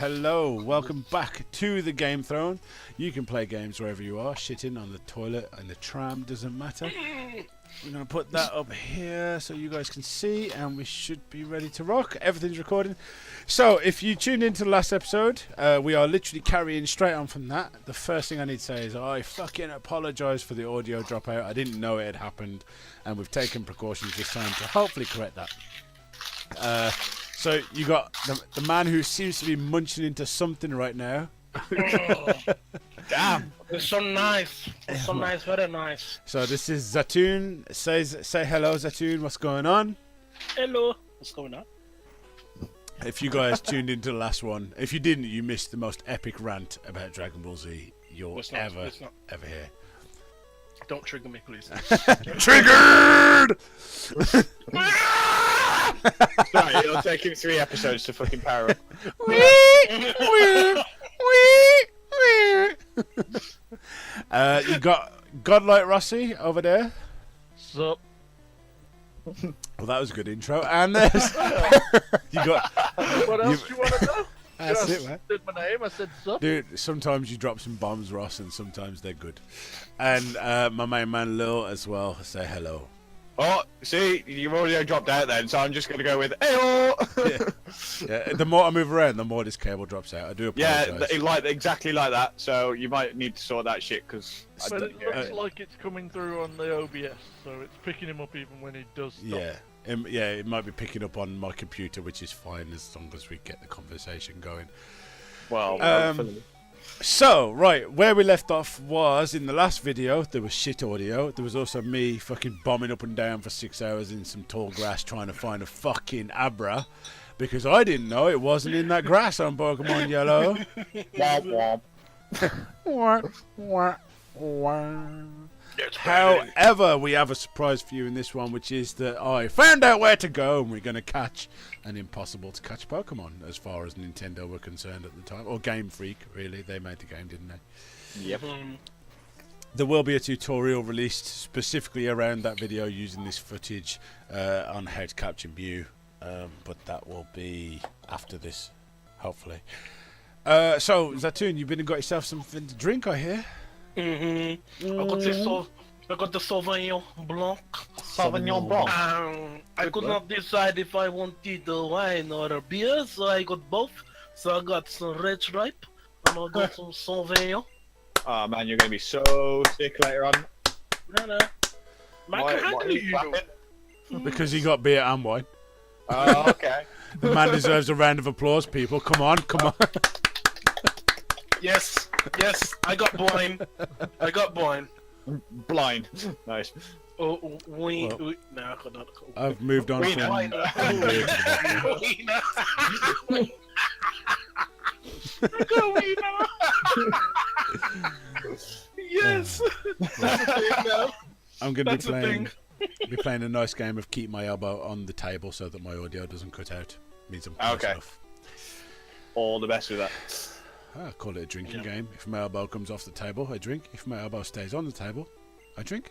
hello, welcome back to the Game Throne. You can play games wherever you are, shitting on the toilet, in the tram, doesn't matter. We're going to put that up here so you guys can see, and we should be ready to rock. Everything's recording. So, if you tuned into the last episode, we are literally carrying straight on from that. The first thing I need to say is I fucking apologise for the audio dropout. I didn't know it had happened, and we've taken precautions this time to hopefully correct that. So you got the man who seems to be munching into something right now. Damn, it's so nice. It's so nice, very nice. So this is Zatoon. Say hello, Zatoon. What's going on? Hello. What's going on? If you guys tuned into the last one, if you didn't, you missed the most epic rant about Dragon Ball Z you'll ever hear. Don't trigger me, please. Triggered! Sorry, it'll take him 3 episodes to fucking power up. You got Godlike Rossi over there. Sup? Well, that was a good intro. And there's you got. What else do you want to know? That's it, man. I said my name. I said sup. Dude, sometimes you drop some bombs, Ross, and sometimes they're good. And my main man Lil as well. Say hello. Oh, see, you've already dropped out then, so I'm just going to go with Ayo! Yeah, the more I move around, the more this cable drops out. I do apologise. Yeah, exactly like that, so you might need to sort that shit, because... But it looks like it's coming through on the OBS, so it's picking him up even when he does stop. Yeah, it might be picking up on my computer, which is fine as long as we get the conversation going. Well, So, right, where we left off was in the last video, there was shit audio. There was also me fucking bombing up and down for 6 hours in some tall grass trying to find a fucking Abra. Because I didn't know it wasn't in that grass on Pokemon Yellow. womp womp. However, we have a surprise for you in this one, which is that I found out where to go and we're going to catch an impossible to catch Pokemon as far as Nintendo were concerned at the time. Or Game Freak, really. They made the game, didn't they? Yep. There will be a tutorial released specifically around that video using this footage on how to capture Mew. But that will be after this, hopefully. So, Zatoon, you've been and got yourself something to drink, I hear. I got the Sauvignon Blanc. Sauvignon Blanc. I could not decide if I wanted the wine or a beer, so I got both. So I got some Red Stripe and I got some Sauvignon. Oh man, you're going to be so sick later on. No. Because he got beer and wine. Oh, okay. The man deserves a round of applause, people. Come on. Yes, I got blind. Blind. Nice. No, I cannot. I've moved on from beer to Yes. I'm going to be playing a nice game of keep my elbow on the table so that my audio doesn't cut out. Means I'm close enough. All the best with that. I call it a drinking game. If my elbow comes off the table, I drink. If my elbow stays on the table, I drink.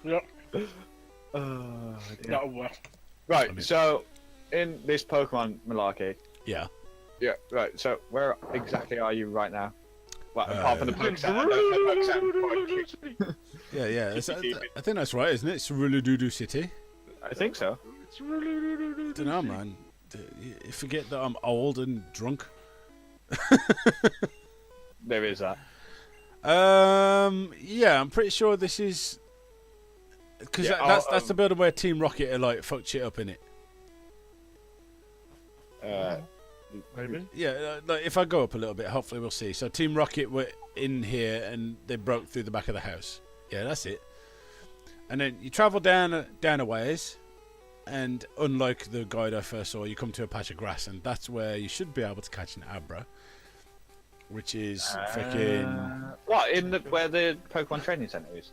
Yep. Right, so in this Pokemon malarkey. Yeah. Yeah, right, so where exactly are you right now? Well, apart from the Pokemon. Yeah. I think that's right, isn't it? It's Cerulidoo City. I think so. I don't know, man. You forget that I'm old and drunk. There is that. Yeah, I'm pretty sure this is because that's the building where Team Rocket are like fucked shit up in it. Maybe. Yeah, like if I go up a little bit, hopefully we'll see. So Team Rocket were in here and they broke through the back of the house. Yeah, that's it. And then you travel down a ways. And unlike the guide I first saw, you come to a patch of grass, and that's where you should be able to catch an Abra, which is freaking. What where the Pokemon training center is?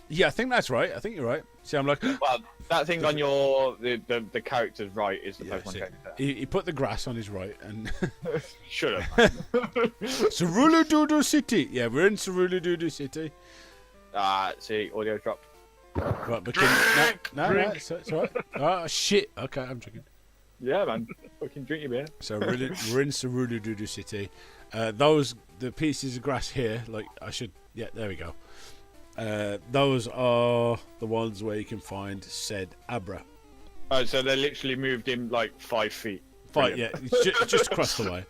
Yeah, I think that's right. I think you're right. See, I'm like. Well, that thing on your the character's right is the Pokemon training center. He put the grass on his right and. Shut up. Cerulidoo City. Yeah, we're in Cerulidoo City. See, audio dropped. Right, but no, it's all right. Oh shit. Okay, I'm drinking. Yeah, man. Fucking drink your beer. So we're in Cerulean City. The pieces of grass here, yeah, there we go. Those are the ones where you can find said Abra. Oh, so they literally moved him like 5 feet. Yeah, it's just across the way.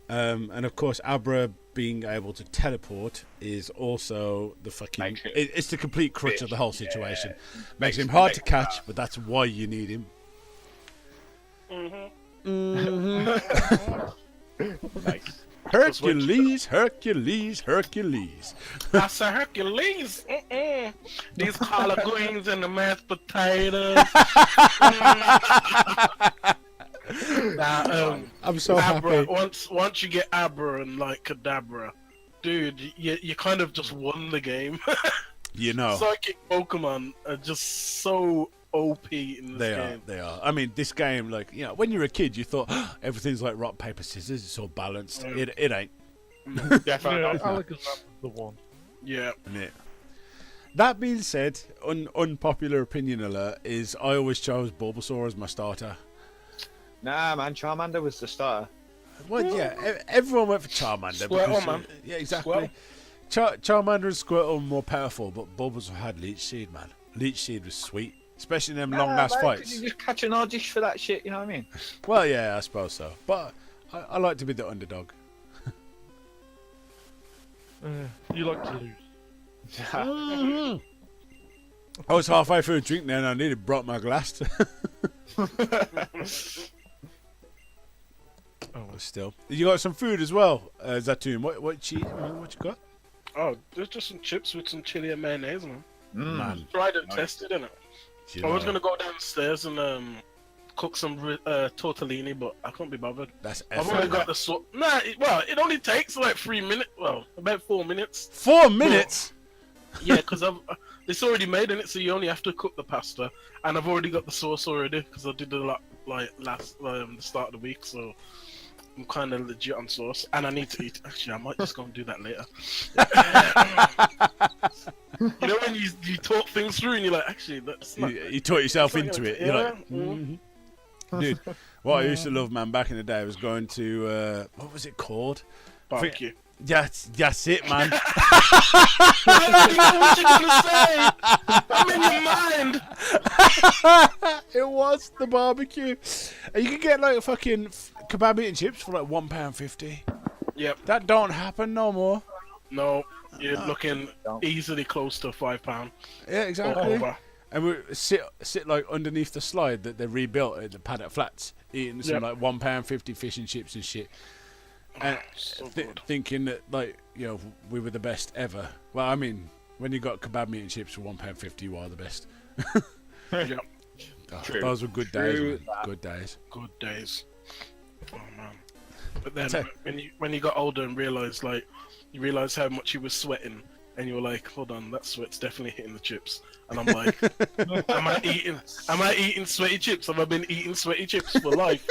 And of course, Abra being able to teleport is also the fucking. It's the complete crutch of the whole situation. Yeah. Makes him hard to catch, but that's why you need him. Nice. Hercules. That's a Hercules. These collard greens and the mashed potatoes. Now, I'm so Abra, happy. once you get Abra and like Kadabra, dude, you kind of just won the game. You know. Psychic Pokemon are just so OP in this game. They are. I mean, this game, when you're a kid, you thought everything's like rock, paper, scissors. It's all balanced. It ain't. Definitely Yeah, not. Alakazam was the one. Yeah. Yeah. That being said, unpopular opinion alert is I always chose Bulbasaur as my starter. Nah, man. Charmander was the starter. Well, yeah, everyone went for Charmander. Squirtle, man. Yeah, exactly. Charmander and Squirtle were more powerful, but Bulbasaur had Leech Seed, man. Leech Seed was sweet, especially in them long-ass fights. You just catch an Oddish for that shit, you know what I mean? Well, yeah, I suppose so. But I like to be the underdog. You like to lose. I was halfway through a drink there and I nearly broke my glass. Oh, Still. You got some food as well, Zatoon. What you got? Oh, there's just some chips with some chili and mayonnaise, man. Man. Tried and tested, innit? I was gonna go downstairs and cook some tortellini, but I couldn't be bothered. That's I've only got the sort. Nah, it only takes like 3 minutes. Well, about 4 minutes. 4 minutes? Yeah, because it's already made in it, so you only have to cook the pasta, and I've already got the sauce already because I did a lot the start of the week, so I'm kind of legit on sauce, and I need to eat. Actually, I might just go and do that later. You know when you talk things through and you're like, actually, that's not. You taught yourself It's not into it. gonna- You're yeah, like, Dude, what I used to love, man, back in the day was going to what was it called? Barbecue. That's it, man. I don't know what you're gonna say. I'm in your mind. It was the barbecue. And you could get like fucking kebab meat and chips for like £1.50. Yep. That don't happen no more. No, you're looking easily close to £5. Yeah, exactly. Over. And we sit like underneath the slide that they rebuilt at the Paddock Flats, eating some like £1.50 fish and chips and shit. And So good. thinking that we were the best ever. Well, I mean, when you got kebab meat and chips for £1.50, you are the best. Yep. Oh, True. those were good days, True man. that. Good days. Good days. Oh man. But then when you got older and realized you realized how much you were sweating, and you were like, hold on, that sweat's definitely hitting the chips. And I'm like, am I eating sweaty chips? Have I been eating sweaty chips for life?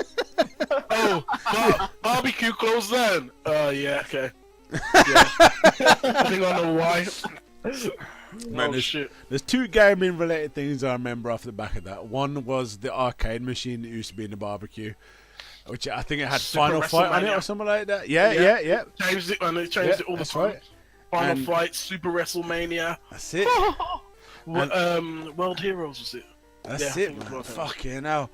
Oh, barbecue closed down. Oh yeah, okay. Yeah. I think I know why. Man, Oh shit. There's two gaming related things I remember off the back of that. One was the arcade machine that used to be in the barbecue, which I think it had Super Final Fight on it WrestleMania. or something like that. Yeah. Changed it and it changed it all the That's time. right. Final And- Fight, Super WrestleMania. That's it. World Heroes was it? That's Yeah, I it, think it man. was. Fucking hell.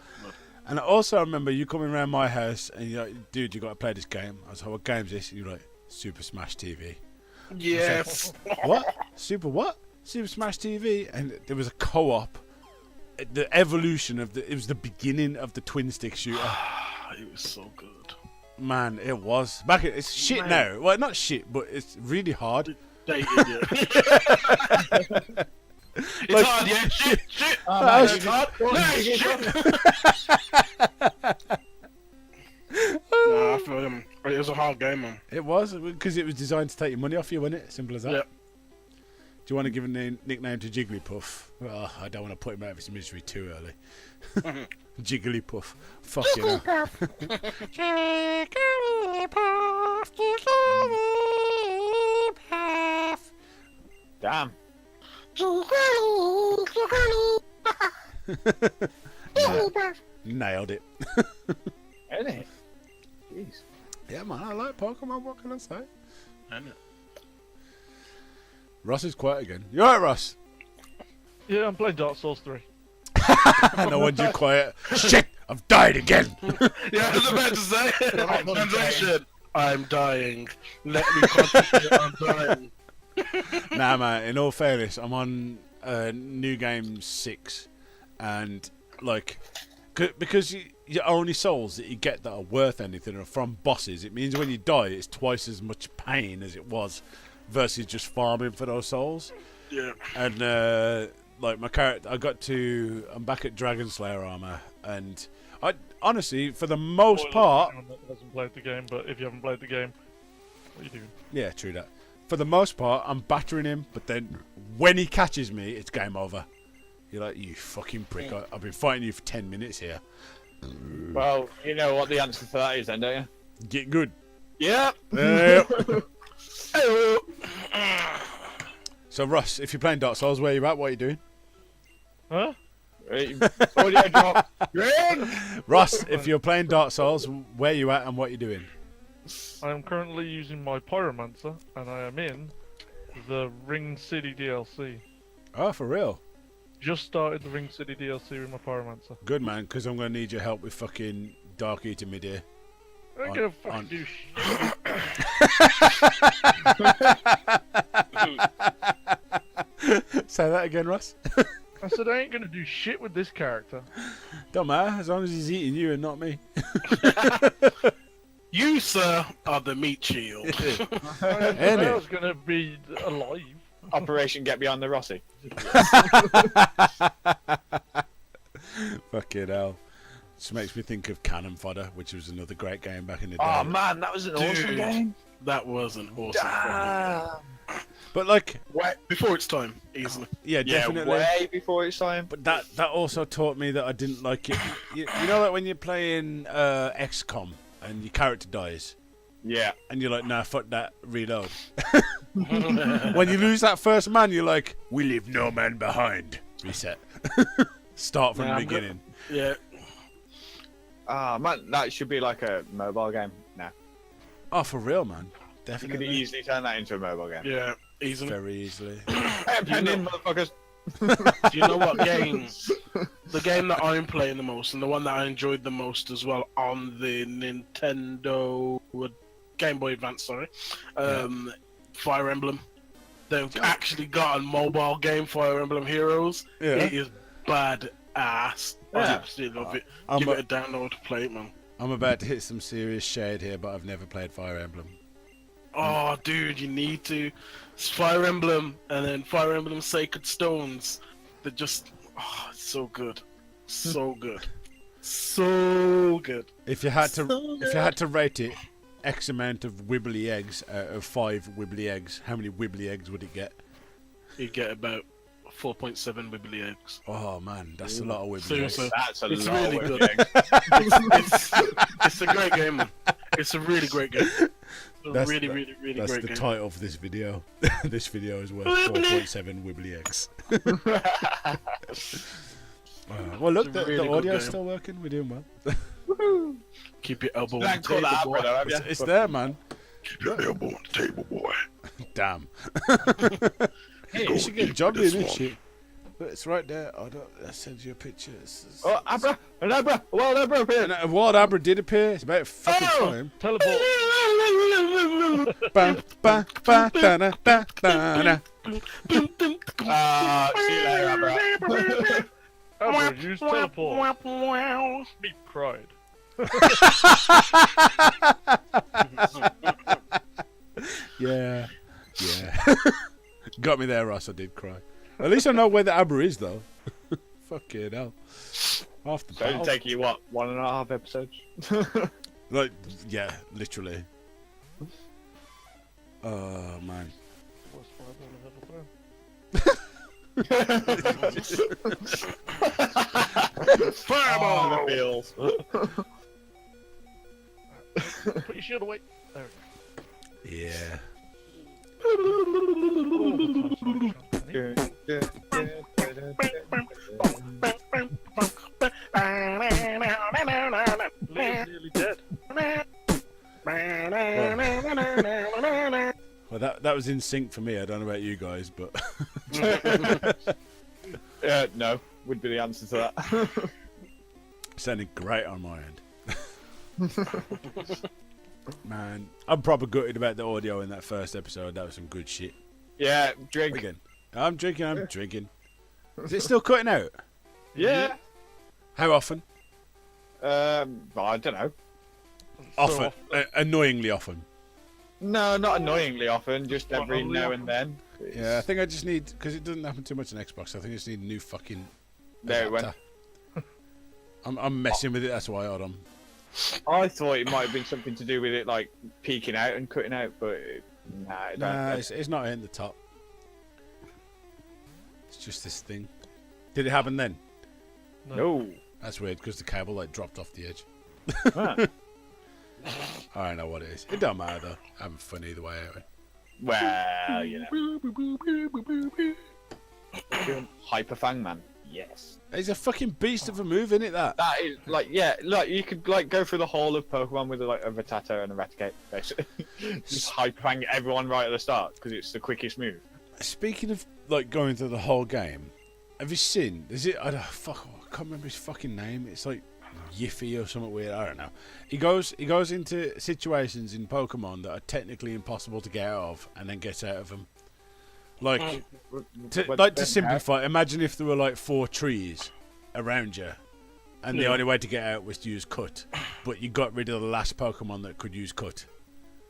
And I also remember you coming around my house and you're like, dude, you got to play this game. I was like, what game's this? And you're like, Super Smash TV. Yes. What? Super what? Super Smash TV. And there was a co-op. The evolution of it was the beginning of the twin stick shooter. It was so good. Man, it was. It's shit now. Well, not shit, but it's really hard. Dated, yeah. It's Like- hard, yeah. Shit. man, It's hard. No, shit. Nah, I feel it was a hard game, man. It was, because it was designed to take your money off you, wasn't it? Simple as that. Yep. Do you want to give a nickname to Jigglypuff? Well, I don't want to put him out of his misery too early. Jigglypuff. Fuck you know. Damn. Nailed it. Isn't it? Jeez. Yeah, man, I like Pokemon. What can I say? I know. Ross is quiet again. You alright, Ross? Yeah, I'm playing Dark Souls 3. No wonder you're quiet. Shit! I've died again! Yeah, I was about to say. Translation. I'm dying. Let me concentrate. I'm dying. Nah, man, in all fairness, I'm on New Game 6. And, like, because your only souls that you get that are worth anything are from bosses, it means when you die, it's twice as much pain as it was versus just farming for those souls. Yeah. And, like, my character, I'm back at Dragon Slayer armor, and I honestly, for the most Spoiler part, for anyone that hasn't played the game, but if you haven't played the game, what are you doing? yeah, true that. For the most part, I'm battering him, but then when he catches me, it's game over. You're like, you fucking prick! I've been fighting you for 10 minutes here. Well, you know what the answer for that is, then, don't you? Get good. Yep. Hello. So, Russ, if you're playing Dark Souls, where you at? What are you doing? Huh? Audio drop. Greg! Russ, if you're playing Dark Souls, where you at and what you doing? I am currently using my Pyromancer, and I am in the Ring City DLC. Oh, for real? Just started the Ring City DLC with my Pyromancer. Good, man, because I'm going to need your help with fucking Dark Eater mid-ear. I ain't gonna fucking do shit. Say that again, Russ. I said I ain't gonna do shit with this character. Don't matter, as long as he's eating you and not me. You, sir, are the meat shield. I didn't say I was gonna be alive. Operation Get Beyond the Rossi. Fucking hell. Just makes me think of Cannon Fodder, which was another great game back in the day. Oh man, that was an awesome game. That was an awesome game. But like, Way before its time, easily. yeah, Yeah, definitely. way before its time. But that also taught me that I didn't like it. You know, like when you're playing XCOM and your character dies, Yeah. and you're like, nah, fuck that, reload. When you lose that first man, you're like, we leave no man behind. Reset. Start from Nah, the I'm good. beginning. Yeah. Ah man, that should be like a mobile game. Nah. Oh, for real, man. You could Definitely. easily turn that into a mobile game. Yeah. Easily. Very easily. Pen in, motherfuckers. Do you know what game? The game that I'm playing the most, and the one that I enjoyed the most as well on the Nintendo Game Boy Advance, sorry, Fire Emblem. They've actually got a mobile game, Fire Emblem Heroes. Yeah. It is bad ass. I Yeah. absolutely love it. I'm Give a- it a download to play it, man. I'm about to hit some serious shade here, but I've never played Fire Emblem. Oh, dude, you need to. It's Fire Emblem, and then Fire Emblem Sacred Stones. They're just, it's so good, so good, so good. If you had to rate it X amount of wibbly eggs out of 5 wibbly eggs, how many wibbly eggs would it get? You get about 4.7 wibbly eggs. Oh man, that's a lot of wibbly Seriously. eggs. That's a It's lot really of good. eggs. It's a great game, man. It's a really great game. It's a That's really, the- really, really That's great the game. title for this video. This video is worth Wibbly. 4.7 wibbly eggs. Well, look, It's a the really good audio's game. still working. We're doing well. Keep your elbow on Thanks the for table, that, boy. brother, have ya? It's there, man. Keep your elbow on the table, boy. Damn. Hey, You should get a job doing this shit. But it's right there. I send you a picture. Oh, Abra! An Abra! A wild Abra appeared! And a wild Abra did appear. It's about fucking Oh! time. Teleport. Ba, ba, ba, da, da, da, da, da. See you later, Abra. Abra, use teleport. Me cried. Yeah. Got me there, Ross. I did cry. At least I know where the Abra is, though. Fucking hell. Half the So it'll battle. take you, what, 1.5 episodes? Like, yeah, literally. Oh, man. Worst fireball I've ever thrown. Fireball! The feels. Put your shield away. There we Yeah. go. was in sync for me. I don't know about you guys, but No, would be the answer to that. it sounded great on my end. Man, I'm proper gutted about the audio in that first episode. That was some good shit. Yeah, drink. Again, I'm drinking. Is it still cutting out? Yeah. How often? Well, I don't know. Often. Annoyingly often. No, not annoyingly often. Just every Only now often? and then. Yeah, I think I just need, because it doesn't happen too much on Xbox. I think I just need a new fucking. There it went. adapter. I'm messing with it. That's why. Hold on. I thought it might have been something to do with it, like peeking out and cutting out, but Nah, it's not in the top. It's just this thing. Did it happen then? No. That's weird because the cable like dropped off the edge. Huh. I don't know what it is. It don't matter though. Having fun either way. Anyway. Well, you know. Hyper Fang Man. Yes. It's a fucking beast of a move, isn't it? That. That is like, yeah, like you could like go through the whole of Pokemon with like a Rattata and a Raticate, basically. Just Hyper Fang everyone right at the start because it's the quickest move. Speaking of like going through the whole game, have you seen? Is it? I can't remember his fucking name. It's like Yiffy or something weird. I don't know. He goes into situations in Pokemon that are technically impossible to get out of, and then gets out of them. Like, to simplify, imagine if there were like 4 trees around you, and the only way to get out was to use Cut, but you got rid of the last Pokemon that could use Cut.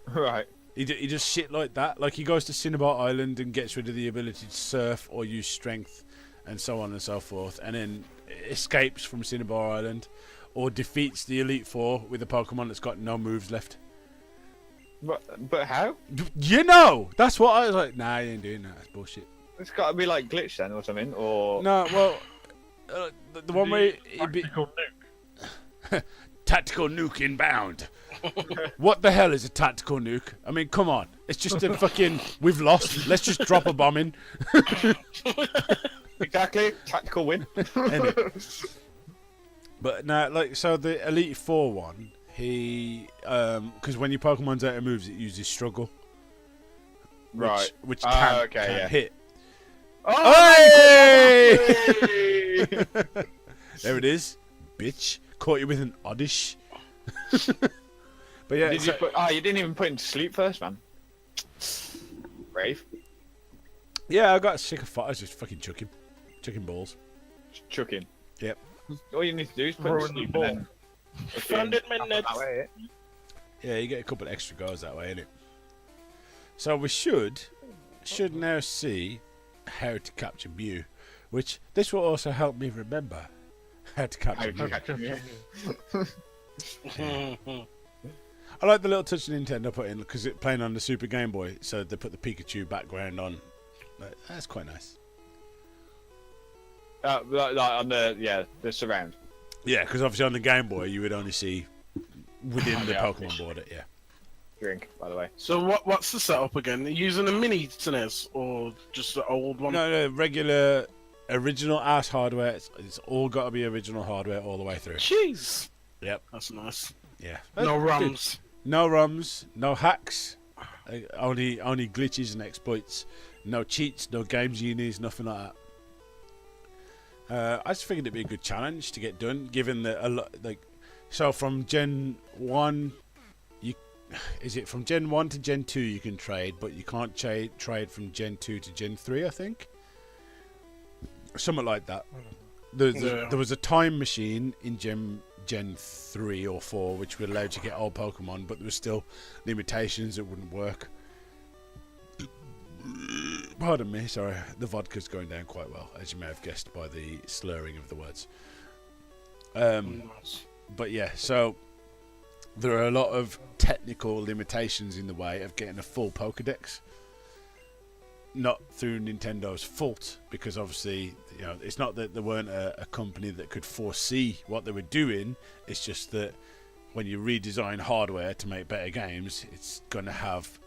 Right. He just shit like that. Like he goes to Cinnabar Island and gets rid of the ability to surf or use strength, and so on and so forth, and then escapes from Cinnabar Island, or defeats the Elite Four with a Pokemon that's got no moves left. But how? You know, that's what I was like. Nah, you ain't doing that. That's bullshit. It's got to be like glitch then or something, or No, well, the one where he'd be Tactical nuke. tactical nuke inbound. What the hell is a tactical nuke? I mean, come on. It's just a fucking. We've lost. Let's just drop a bomb in. exactly tactical win. But no, like so the Elite Four one. He, because when your Pokemon's out of moves, it uses Struggle, Right. which can't yeah. hit. Oh, Hey! There it is, bitch. Caught you with an oddish. But yeah, Did you put? Oh, you didn't even put him to sleep first, man. Brave. yeah, I got sick of fight. I was just fucking chucking balls. Chucking. Yep. All you need to do is put him to Throwing the sleep ball. and then. 100 minutes. That way, Yeah, you get a couple of extra goes that way, innit? So we should now see how to capture Mew, which this will also help me remember how to capture Mew. I like the little touch Nintendo put in because it's playing on the Super Game Boy, so they put the Pikachu background on. That's quite nice. like on the surround. Yeah, because obviously on the Game Boy you would only see within the Yeah. Pokemon border. Yeah. Drink, by the way. So what's the setup again? Are you using a mini SNES or just the old one? No, regular, original ass hardware. It's all got to be original hardware all the way through. Jeez. Yep. That's nice. Yeah. No Dude, ROMs. no ROMs, no hacks, only glitches and exploits, no cheats, no game genies, nothing like that. I just figured it'd be a good challenge to get done, given that a lot so from Gen 1, is it from Gen 1 to Gen 2 you can trade, but you can't trade from Gen 2 to Gen 3, I think, something like that. There was a time machine in Gen 3 or 4 which would allow you to get old Pokemon, but there were still limitations that wouldn't work. Pardon me, sorry, the vodka's going down quite well, as you may have guessed by the slurring of the words. But yeah, so there are a lot of technical limitations in the way of getting a full Pokédex. Not through Nintendo's fault, because obviously, it's not that there weren't a company that could foresee what they were doing. It's just that when you redesign hardware to make better games, it's going to have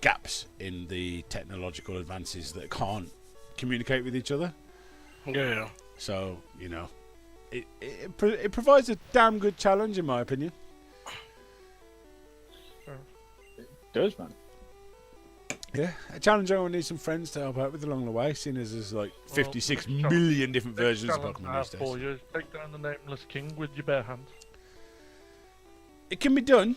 gaps in the technological advances that can't communicate with each other. Yeah. So, it provides a damn good challenge, in my opinion. It does, man. Yeah, a challenge I will need some friends to help out with along the way, seeing as there's like 56 next challenge- million different Next versions of challenge Pokemon I have these for days. you is take down the Nameless King with your bare hands. It can be done.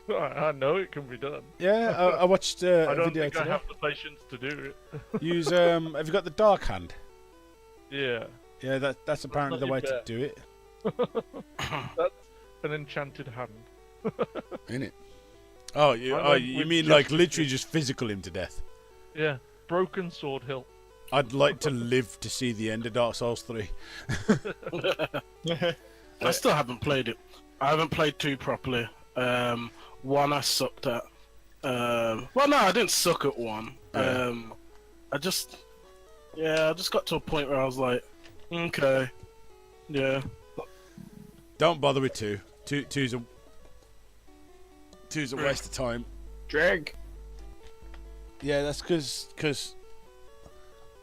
I know it can be done. Yeah, I watched I a don't video think I today. have the patience to do it. Use have you got the Dark Hand? Yeah, Yeah, that's apparently the not way your to do it, that's an enchanted hand. isn't it? Oh, you with mean just like the literally just physical him to death? Yeah, Broken Sword Hill. I'd like to live to see the end of Dark Souls 3. I still haven't played it. I haven't played 2 properly. 1 I sucked at. Well, no, I didn't suck at 1. Yeah. I just got to a point where I was like, okay, yeah. Don't bother with 2. Two's a waste of time. Drink. Yeah, that's because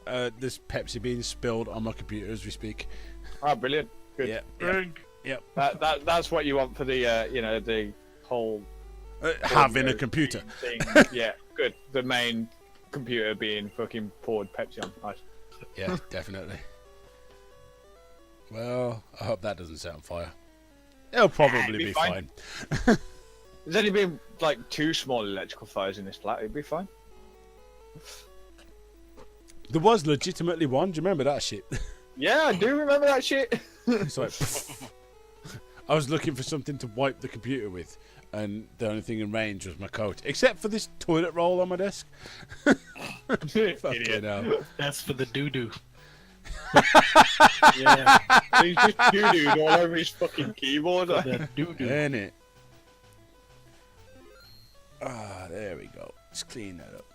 there's Pepsi being spilled on my computer as we speak. Oh, brilliant. Good. Yeah, Drink. That's what you want for the the whole having a audio computer. thing. Yeah, good. The main computer being fucking poured Pepsi on. Nice. Yeah, definitely. Well, I hope that doesn't set on fire. It'll probably be be fine. fine. There's only been like 2 small electrical fires in this flat. It'd be fine. There was legitimately one. Do you remember that shit? Yeah, I do remember that shit. It's like, I was looking for something to wipe the computer with, and the only thing in range was my coat, except for this toilet roll on my desk. Fucking Idiot. hell. That's for the doo-doo. Yeah, He's just doo-dooed all over his fucking keyboard. the doo-doo. Ain't it? Ah, there we go. Let's clean that up.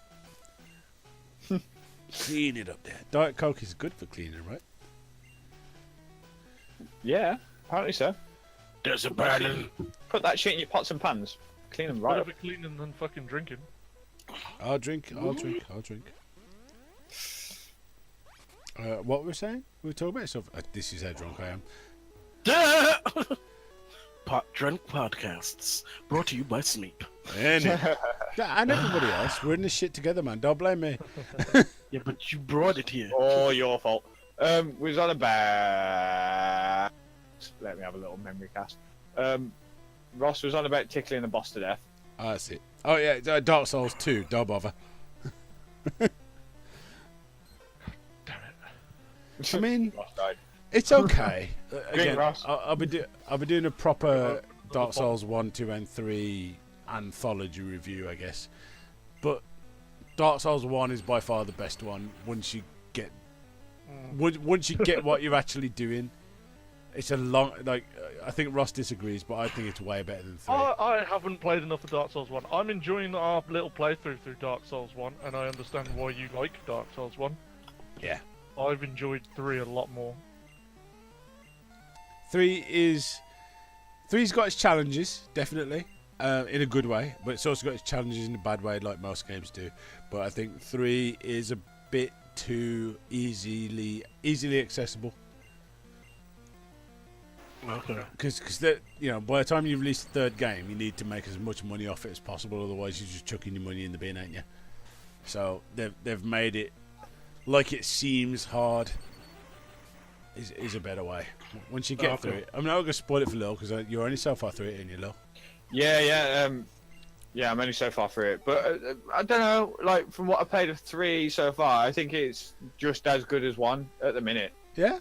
Clean it up there. Diet Coke is good for cleaning, right? Yeah, apparently so. There's a burden. Put that shit in your pots and pans. Clean them right up. Better cleaning than fucking drinking. I'll drink. What were we saying? We were talking about stuff. This is how drunk I am. Drunk podcasts brought to you by Smeep. Ain't it? Yeah, and everybody else. We're in this shit together, man. Don't blame me. Yeah, but you brought it here. Oh, your fault. We was on about. Let me have a little memory cast. Ross was on about tickling the boss to death. Oh, that's it. Oh, yeah. Dark Souls 2. Don't bother. I mean, Ross died. it's okay. Again, Ross. I'll be doing a proper Dark Souls 1, 2, and 3 anthology review, I guess. But Dark Souls 1 is by far the best one. Once you get what you're actually doing, it's a long. Like, I think Ross disagrees, but I think it's way better than 3. I haven't played enough of Dark Souls 1. I'm enjoying our little playthrough through Dark Souls 1, and I understand why you like Dark Souls 1. Yeah. I've enjoyed 3 a lot more. 3's got its challenges, definitely, in a good way, but it's also got its challenges in a bad way, like most games do. But I think 3 is a bit too easily accessible. Okay. Because by the time you release the third game, you need to make as much money off it as possible. Otherwise, you're just chucking your money in the bin, ain't you? So they've made it like it seems hard. Is a better way. Once you get through it, I'm not gonna spoil it for Lil because you're only so far through it, and you Lil. Yeah. I'm only so far through it, but I don't know. Like from what I played of 3 so far, I think it's just as good as 1 at the minute. Yeah.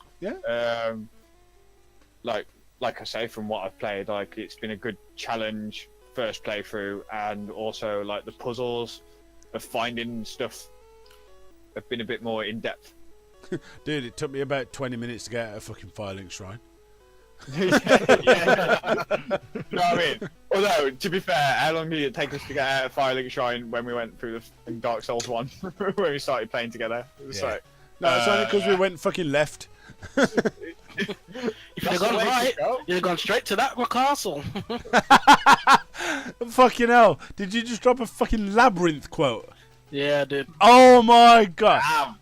Like I say, from what I've played, like it's been a good challenge first playthrough, and also like the puzzles of finding stuff have been a bit more in depth. Dude, it took me about 20 minutes to get out of fucking Firelink Shrine. Yeah. You know what I mean? Although, to be fair, how long did it take us to get out of Firelink Shrine when we went through the Dark Souls 1 when we started playing together? It was like, No, it's only because we went fucking left. If you'd have gone right, you'd have gone straight to that castle. Fucking hell. Did you just drop a fucking labyrinth quote? Yeah, I did. Oh my god.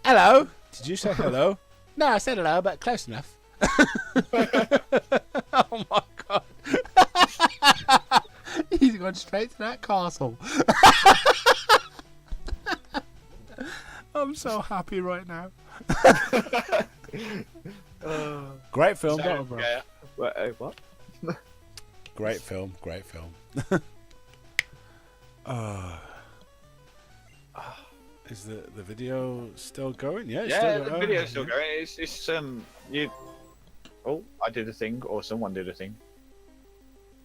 Hello? Did you say hello? No, I said hello, but close enough. Oh my god. He's gone straight to that castle. I'm so happy right now. Great film. Yeah. What? Great film. Great film. Is the video still going? Yeah, it's Yeah, still the going. video's still going. It's you. Oh, I did a thing, or someone did a thing.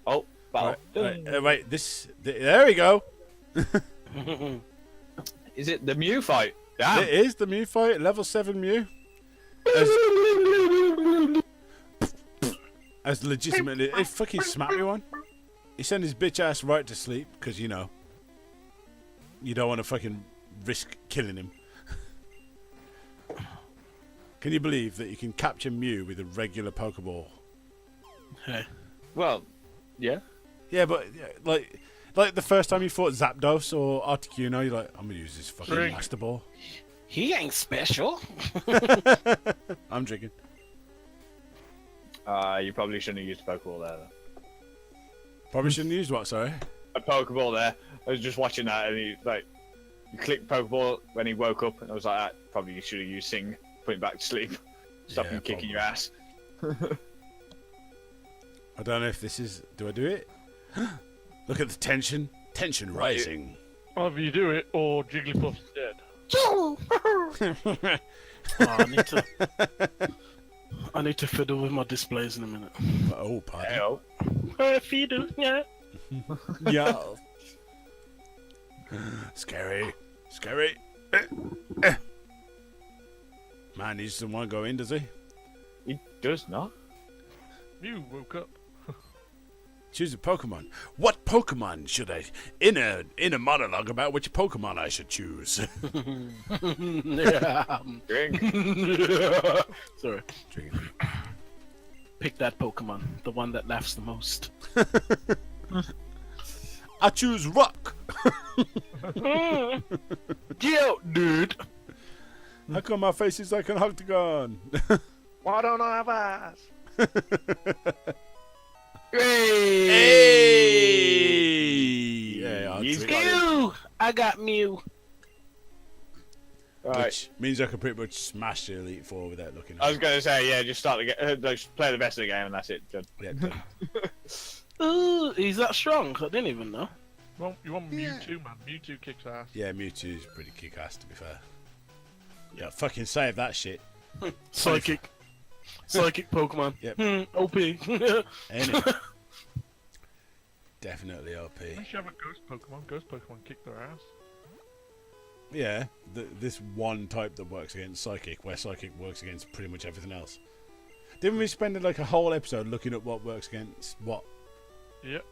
Oh, battle. Wait, there we go. Is it the Mew fight? Damn. It is the Mew fight, level 7 Mew. As legitimately, it fucking smacked me one. He sent his bitch ass right to sleep because you know you don't want to fucking risk killing him. Can you believe that you can capture Mew with a regular Pokeball? Hey. Well, yeah. Yeah, but like the first time you fought Zapdos or Articuno, you're like, I'm gonna use this fucking Drink. Master Ball. He ain't special. I'm drinking. You probably shouldn't have used a Pokeball there. Though. Probably shouldn't use what? Sorry. A Pokeball there. I was just watching that, and he you clicked Pokeball when he woke up, and I was like, probably you should have used Sing, put him back to sleep, stop Yeah, him kicking your ass. I don't know if this is. Do I do it? Look at the tension. Tension rising. Either you do it or Jigglypuff's dead. I need to fiddle with my displays in a minute. Oh, pardon. Hey-oh. Fiddle, yeah. Yeah. Scary. Scary. Man, he doesn't want to go in, does he? He does not. Mew woke up. Choose a Pokemon. What Pokemon should I... In a monologue about which Pokemon I should choose. Yeah. Drink. Sorry. Pick that Pokemon, the one that laughs the most. I choose Rock. Yeah, dude. How come my face is like an octagon? Why don't I have eyes? Hey! Yeah, I'll He's trick. got it. Mew! I got Mew. Right. Which means I can pretty much smash the Elite Four without looking at I was gonna say, yeah, just start the game, just play the best of the game, and that's it. Done. Yeah, done. Ooh, he's that strong. I didn't even know. You want Mewtwo, man. Mewtwo kicks ass. Yeah, Mewtwo's pretty kick-ass, to be fair. Yeah, fucking save that shit. Psychic. Psychic Pokemon. Yep. OP. Ain't it? Definitely OP. Unless you have a Ghost Pokemon. Ghost Pokemon kick their ass. Yeah, this one type that works against Psychic, where Psychic works against pretty much everything else. Didn't we spend like a whole episode looking at what works against what? Yep.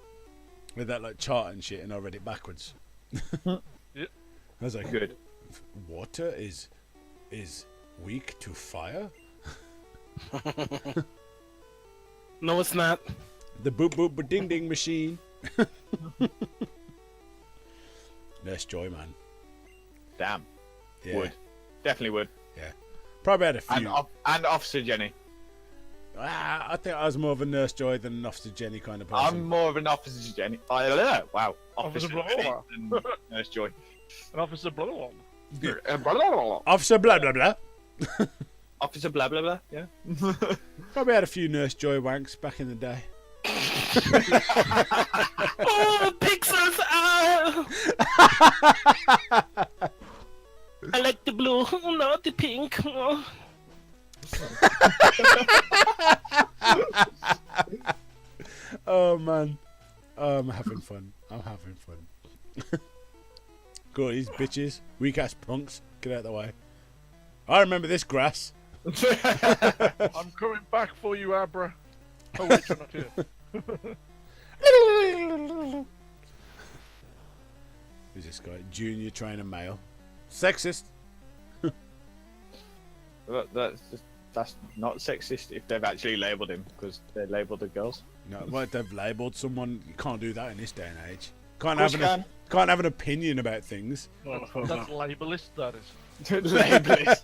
With that like chart and shit, and I read it backwards. Yep. I was like, Good. water is weak to fire. No, it's not. The boop boop ba ding ding machine. Nurse Joy, man. Damn. Yeah. Would. Definitely would. Probably had a few. And Officer Jenny. I think I was more of a Nurse Joy than an Officer Jenny kind of person. I'm more of an Officer Jenny. I don't know. Wow. Officer Jenny Blah. than Nurse Joy. An Officer blah blah. Officer blah blah blah. Officer blah blah blah. Yeah. Probably had a few Nurse Joy wanks back in the day. Oh, Pixar's I like the blue, not the pink. Oh. Oh man, I'm having fun. Go, these bitches, weak ass punks, get out of the way. I remember this grass. I'm coming back for you, Abra. Oh wait, you're not here. Who's this guy? Junior trainer male. Sexist. That's not sexist if they've actually labelled him, because they labelled the girls. No, well, they've labelled someone. You can't do that in this day and age. Can't Of course have you can't have an opinion about things. That's labelist, that is. Labellist.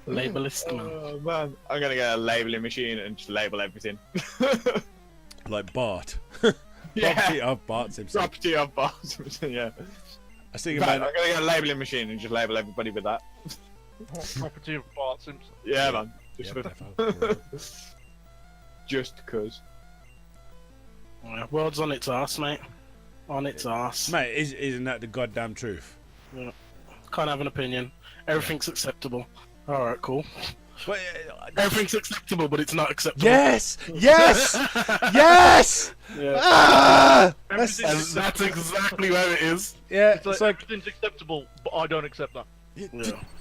Labelist, man. Oh man, I'm gonna get a labelling machine and just label everything. like Bart. Yeah. Property of Bart Simpson. Property of Bart Simpson, yeah. I was thinking In fact, about I'm gonna get a labeling machine and just label everybody with that. Property of Bart Simpson. Yeah, man. Just, Yep, defo. just cause. Yeah, world's on its ass, mate. On its ass. Mate, isn't that the goddamn truth? Can't have an opinion. Everything's acceptable. Alright, cool. But, Everything's acceptable, but it's not acceptable. yes! Yes! Yes! Yeah. Ah! And that's exactly where it is. Yeah, It's like, everything's acceptable, but I don't accept that. Yeah.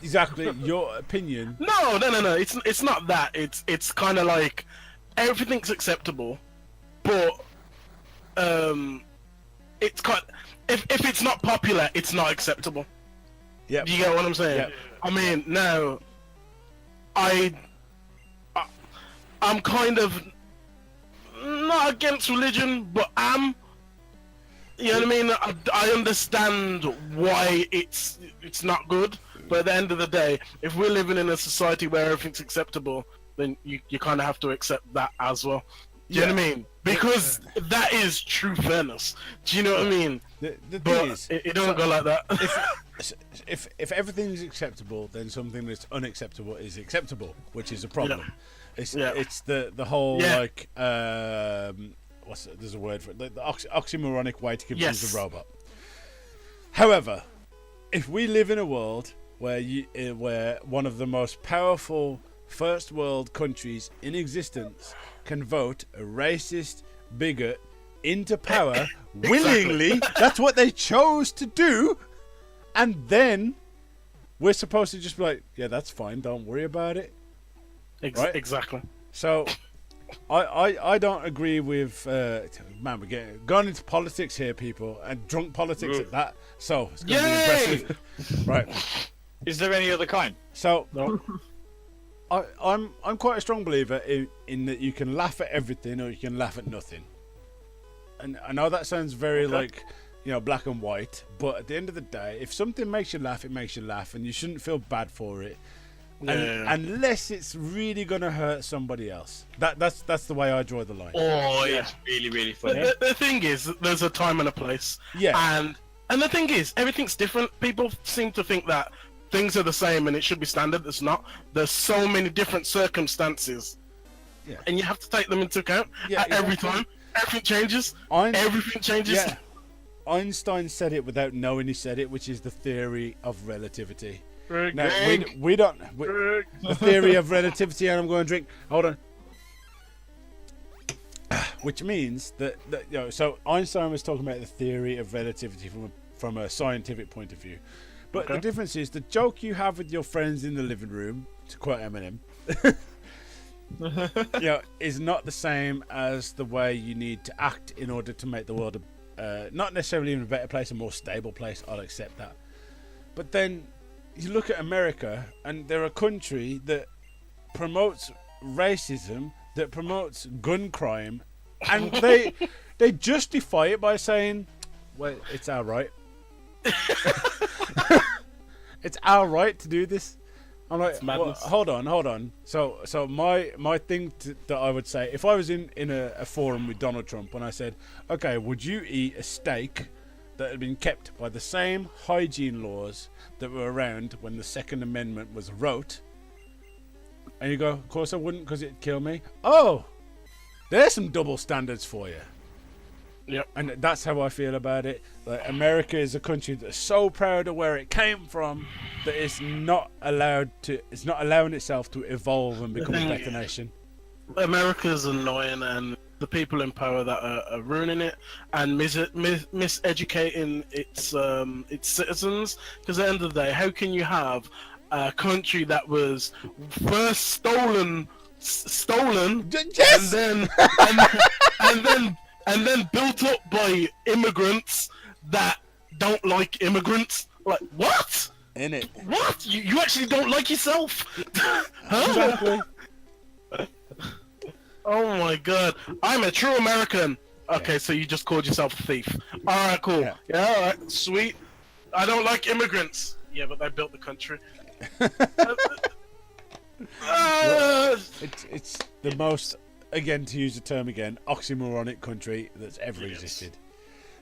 exactly your opinion. No. It's not that. It's kind of like everything's acceptable, but it's kind. If it's not popular, it's not acceptable. Yeah. Do you get what I'm saying? Yep. I mean, no. I'm kind of not against religion, but you know what I mean? I understand why it's not good, but at the end of the day, if we're living in a society where everything's acceptable, then you kind of have to accept that as well. Do you know what I mean? Because that is true fairness. Do you know what I mean? The thing But is, it doesn't go like that. if everything is acceptable, then something that's unacceptable is acceptable, which is a problem. Yeah. It's the whole Yeah. like there's a word for it, the oxymoronic way to confuse Yes. a robot. However, if we live in a world where where one of the most powerful first world countries in existence can vote a racist bigot into power willingly, that's what they chose to do, and then we're supposed to just be like, yeah, that's fine, don't worry about it. Right? Exactly. So I don't agree with man, we're getting gone into politics here, people, and drunk politics at that, so it's gonna be impressive. Right, Is there any other kind? so No. I'm quite a strong believer in that you can laugh at everything or you can laugh at nothing. And I know that sounds very like, black and white, but at the end of the day, if something makes you laugh, it makes you laugh, and you shouldn't feel bad for it, unless it's really gonna hurt somebody else. That's the way I draw the line. Oh yeah. It's really, really funny. The thing is, there's a time and a place. Yeah. And the thing is, everything's different. People seem to think that things are the same and it should be standard. It's not. There's so many different circumstances. Yeah. And you have to take them into account every time. Everything changes. Everything changes. Yeah. Einstein said it without knowing he said it, which is the theory of relativity. Drink. Now, we don't... the theory of relativity, and I'm going to drink. Hold on. Which means that so Einstein was talking about the theory of relativity from a scientific point of view. But the difference is the joke you have with your friends in the living room, to quote Eminem, is not the same as the way you need to act in order to make the world not necessarily even a better place, a more stable place. I'll accept that. But then you look at America, and they're a country that promotes racism, that promotes gun crime, and they justify it by saying, well, it's our right. It's our right to do this. I'm like, well, hold on. So my thing that I would say, if I was in a forum with Donald Trump and I said, okay, would you eat a steak that had been kept by the same hygiene laws that were around when the Second Amendment was wrote? And you go, of course I wouldn't, because it'd kill me. Oh, there's some double standards for you. Yep. And that's how I feel about it. Like, America is a country that's so proud of where it came from that it's not allowing itself to evolve and become a better nation. America's annoying, and the people in power that are ruining it and miseducating its citizens. Because at the end of the day, how can you have a country that was first stolen, Yes! and then built up by immigrants that don't like immigrants? Like, what? In it. What? You actually don't like yourself? Huh? Exactly. Oh my god. I'm a true American. Okay, so you just called yourself a thief. Alright, cool. Yeah, alright, sweet. I don't like immigrants. Yeah, but they built the country. It's the most again, to use the term again, oxymoronic country that's ever Yes. existed.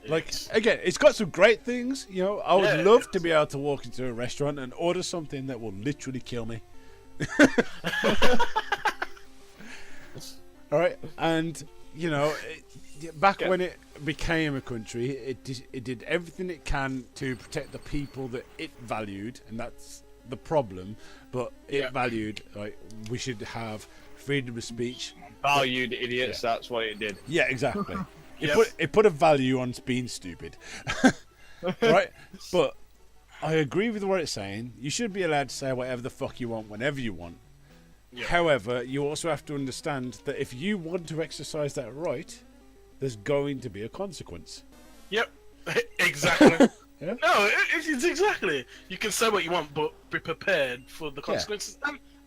Like, Yes. again, it's got some great things. You know, I would Yeah, love it to be able to walk into a restaurant and order something that will literally kill me. All right, and you know, back when it became a country, it did everything it can to protect the people that it valued, and that's the problem. But it Yeah. valued, like, we should have freedom of speech. Valued idiots. That's what it did. Yeah, exactly. Yes. It put a value on being stupid, right? But I agree with what it's saying. You should be allowed to say whatever the fuck you want whenever you want. Yeah. However, you also have to understand that if you want to exercise that right, there's going to be a consequence. Yep. Exactly. Yeah. No, it's exactly. You can say what you want, but be prepared for the consequences,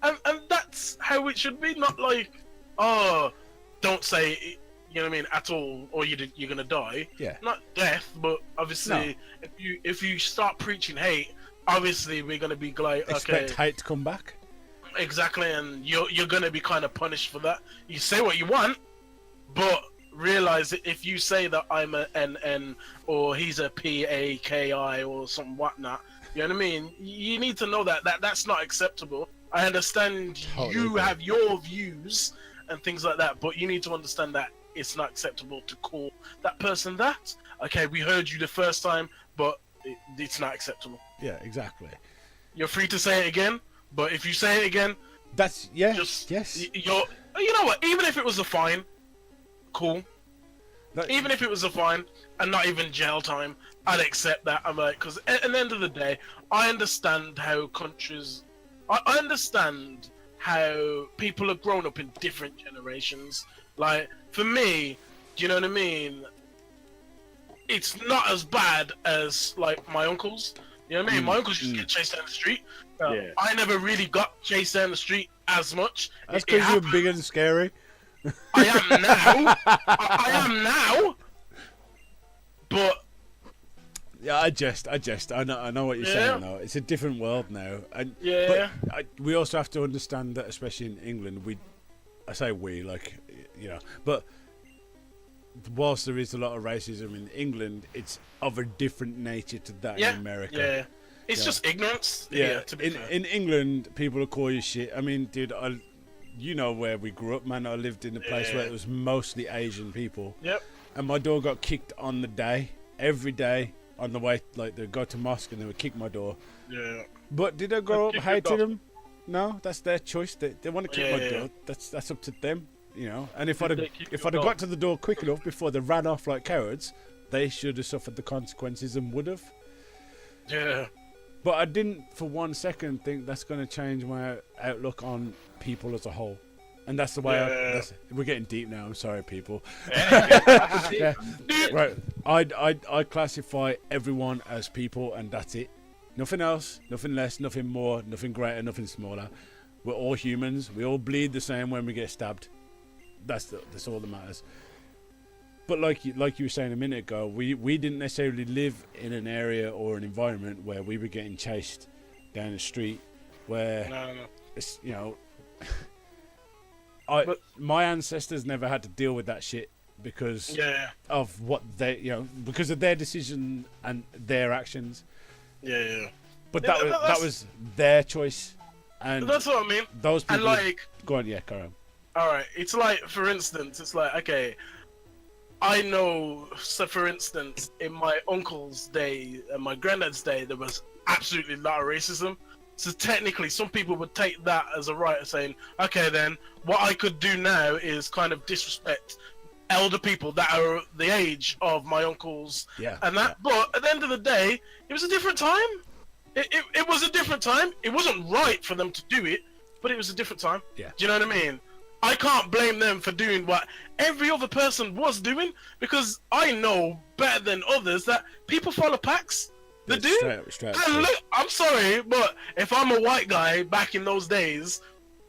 and that's how it should be. Not like, oh, don't say it, you know what I mean, at all, or you're gonna die. Yeah. Not death, but obviously, if you start preaching hate, obviously we're gonna be like, Expect okay, hate to come back. exactly, and you're gonna be kind of punished for that. You say what you want, but realize that if you say that I'm a NN or he's a PAKI or something whatnot, you know what I mean? You need to know that's not acceptable. I understand Totally you agree. have your views and things like that, but you need to understand that it's not acceptable to call that person that. Okay, we heard you the first time, but it's not acceptable. Yeah, exactly. You're free to say it again, but if you say it again, Yes. you know what? Even if it was a fine, cool. That- Even if it was a fine and not even jail time, I'd accept that. I'm like, because at the end of the day, I understand how countries, I understand how people have grown up in different generations. Like, for me, do you know what I mean? It's not as bad as, like, my uncles. You know what I mean? My uncles used to get chased down the street. Yeah. I never really got chased down the street as much. That's It because you're happened. big and scary. I am now. I am now. But Yeah, I jest. I know what you're Yeah. saying though. It's a different world now, and Yeah. But we also have to understand that, especially in England, I say we, like, you know, but whilst there is a lot of racism in England, it's of a different nature to that yeah, in America. yeah, it's Yeah. just ignorance. Yeah, to be fair. in England, people will call you shit. I mean, dude, you know where we grew up, man. I lived in a place where Yeah. it was mostly Asian people. Yep. And my door got kicked on the day, every day on the way. Like, they'd go to mosque and they would kick my door. Yeah. But did I grow up Kick your hating door. them? No, that's their choice. They want to kick my Yeah. door. That's up to them, you know. And if Did I'd they have, kick if your I'd have door? got to the door quick enough before they ran off like cowards, they should have suffered the consequences and would have. Yeah. But I didn't for 1 second think that's going to change my outlook on people as a whole. And that's the way Yeah. we're getting deep now. I'm sorry, people. Yeah. Yeah. Right. I classify everyone as people, and that's it. Nothing else, nothing less, nothing more, nothing greater, nothing smaller. We're all humans. We all bleed the same when we get stabbed. That's all that matters. But like you were saying a minute ago, we didn't necessarily live in an area or an environment where we were getting chased down the street, where No. it's, you know, But- my ancestors never had to deal with that shit because Yeah. of what they, you know, because of their decision and their actions. Yeah. But Yeah, that that's- was their choice, and That's what I mean. those And people. like, Go on, yeah, carry on. all right, it's like, for instance, it's like, okay, I know. So, for instance, in my uncle's day and my granddad's day, there was absolutely a lot of racism. So technically, some people would take that as a right of saying, okay, then what I could do now is kind of disrespect elder people that are the age of my uncles Yeah, and that. But at the end of the day, it was a different time. It was a different time. It wasn't right for them to do it, but it was a different time. Yeah. Do you know what I mean? I can't blame them for doing what every other person was doing, because I know better than others that people follow packs. They do. Straight And look, I'm sorry, but if I'm a white guy back in those days,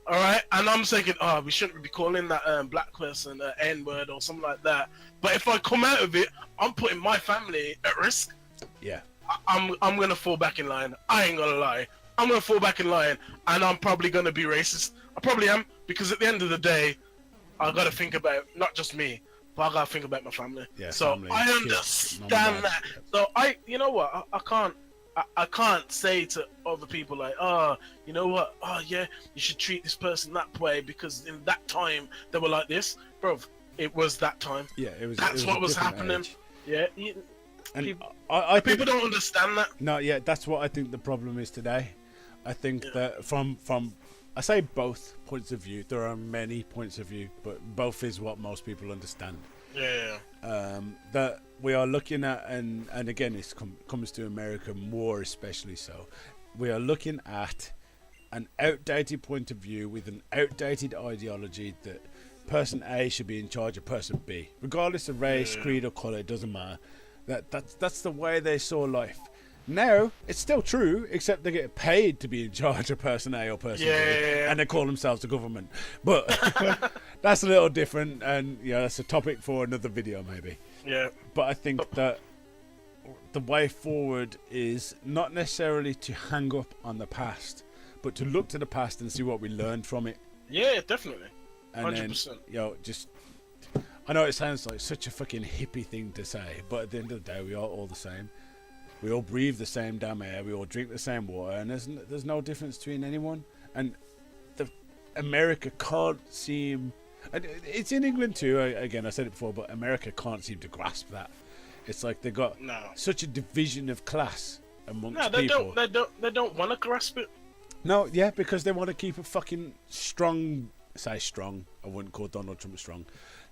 all right, and I'm thinking, oh, we shouldn't be calling that black person an N-word or something like that. But if I come out of it, I'm putting my family at risk. Yeah, I'm gonna fall back in line. I ain't gonna lie. I'm gonna fall back in line, and I'm probably gonna be racist. I probably am, because at the end of the day, I gotta think about not just me, but I gotta think about my family. Yeah, so family, I kids, understand mum and dad. that. So you know what? I can't say to other people like, oh, you know what? Oh yeah, you should treat this person that way because in that time they were like this, bro. It was that time. Yeah, it was. That's it what a was different happening. age. Yeah. And People, I think, people don't understand that. no, yeah, that's what I think the problem is today. I think Yeah. that from I say both points of view. There are many points of view, but both is what most people understand. Yeah. That we are looking at, and again, it comes to America more especially so. We are looking at an outdated point of view with an outdated ideology that person A should be in charge of person B, regardless of race, creed, or color. It doesn't matter. That's the way they saw life. Now it's still true, except they get paid to be in charge of person A or person B, and they call themselves the government. But that's a little different, and that's a topic for another video maybe. Yeah. But I think that the way forward is not necessarily to hang up on the past, but to look to the past and see what we learned from it. Yeah, definitely. And 100%. then, just... I know it sounds like such a fucking hippie thing to say, but at the end of the day, we are all the same. We all breathe the same damn air, we all drink the same water, and there's no difference between anyone. And America can't seem... It's in England too, again, I said it before, but America can't seem to grasp that. It's like they got such a division of class amongst people. They don't want to grasp it. No, yeah, because they want to keep a fucking strong... Say strong, I wouldn't call Donald Trump strong.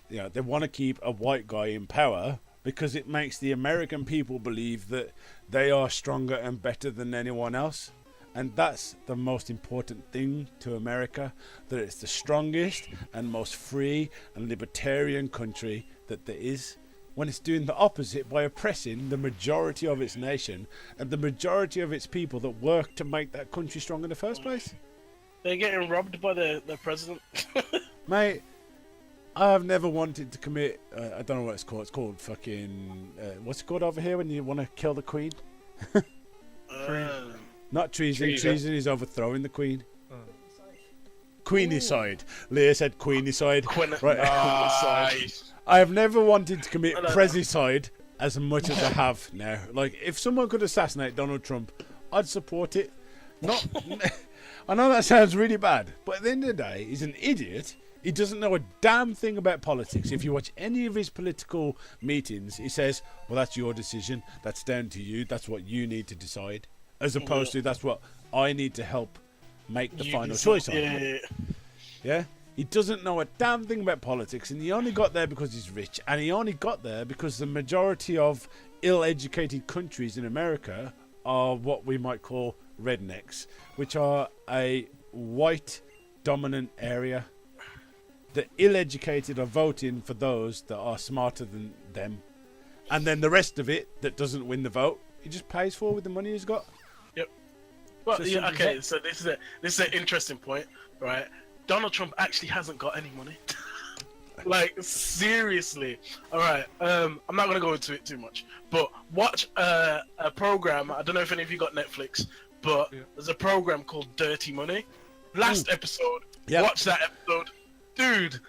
They want to keep a white guy in power because it makes the American people believe that they are stronger and better than anyone else. And that's the most important thing to America, that it's the strongest and most free and libertarian country that there is, when it's doing the opposite by oppressing the majority of its nation and the majority of its people that work to make that country strong in the first place. They're getting robbed by the president. Mate, I have never wanted to commit... I don't know what it's called. It's called fucking... what's it called over here when you want to kill the queen? Not treason. Treason is overthrowing the queen. Queenicide. Leah said queenicide. Right. I have never wanted to commit prezicide as much as I have now. Like, if someone could assassinate Donald Trump, I'd support it. Not... I know that sounds really bad, but at the end of the day, he's an idiot. He doesn't know a damn thing about politics. If you watch any of his political meetings, he says, well, that's your decision. That's down to you. That's what you need to decide. As opposed to, that's what I need to help make the final choice on. Yeah? He doesn't know a damn thing about politics, and he only got there because he's rich. And he only got there because the majority of ill-educated countries in America are what we might call rednecks, which are a white dominant area. The ill-educated are voting for those that are smarter than them, and then the rest of it that doesn't win the vote, he just pays for with the money he's got. Yep. Well, yeah, okay. So this is an interesting point, right? Donald Trump actually hasn't got any money. Like, seriously. All right. I'm not gonna go into it too much, but watch a program. I don't know if any of you got Netflix, but there's a program called Dirty Money. Last episode. Watch that episode. Dude,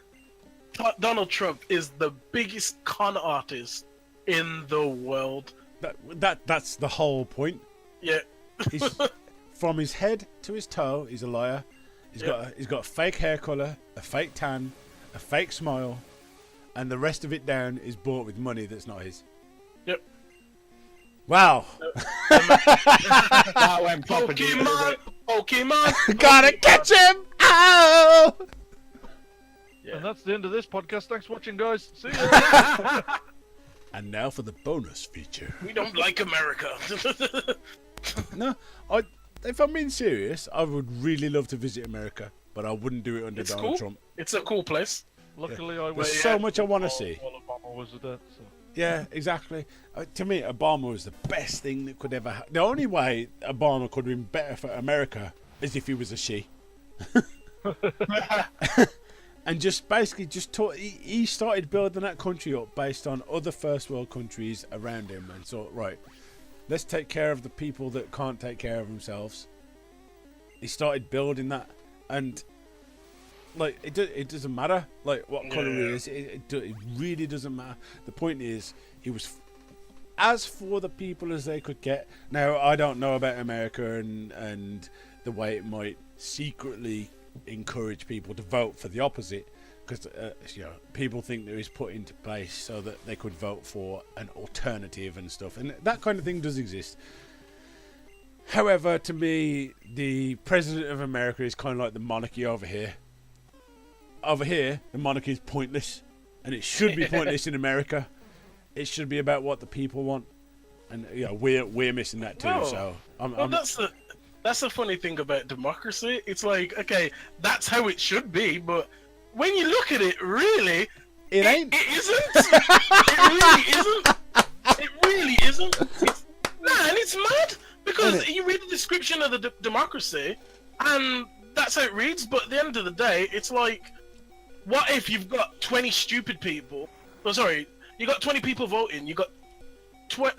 Donald Trump is the biggest con artist in the world. That's the whole point. Yeah. He's, from his head to his toe, he's a liar. He's got a fake hair colour, a fake tan, a fake smile, and the rest of it down is bought with money that's not his. Yep. Wow. That went proper deep. Pokemon. Gotta catch him! Ow! And that's the end of this podcast. Thanks for watching, guys. See ya. And now for the bonus feature. We don't like America. No, if I'm being serious, I would really love to visit America, but I wouldn't do it under Donald Trump. It's a cool place. Luckily, I There's went so much I want to see. while Obama was there. So. Yeah, exactly. To me, Obama was the best thing that could ever happen. The only way Obama could have been better for America is if he was a she. And just basically he started building that country up based on other first world countries around him, and so right, let's take care of the people that can't take care of themselves. He started building that, and like it doesn't matter like what color Yeah. it is. It really doesn't matter. The point is, he was as for the people as they could get. Now I don't know about America and the way it might secretly encourage people to vote for the opposite, because people think that it was put into place so that they could vote for an alternative and stuff, and that kind of thing does exist. However, to me, the president of America is kind of like the monarchy over here. Over here, the monarchy is pointless, and it should be pointless in America. It should be about what the people want, and we're missing that too. Well, So that's the funny thing about democracy. It's like, okay, that's how it should be, but when you look at it, really, it ain't. It isn't. It really isn't. It really isn't. And it's mad because you read the description of the democracy, and that's how it reads. But at the end of the day, it's like, what if you've got 20 stupid people? Oh, sorry, you got 20 people voting. You got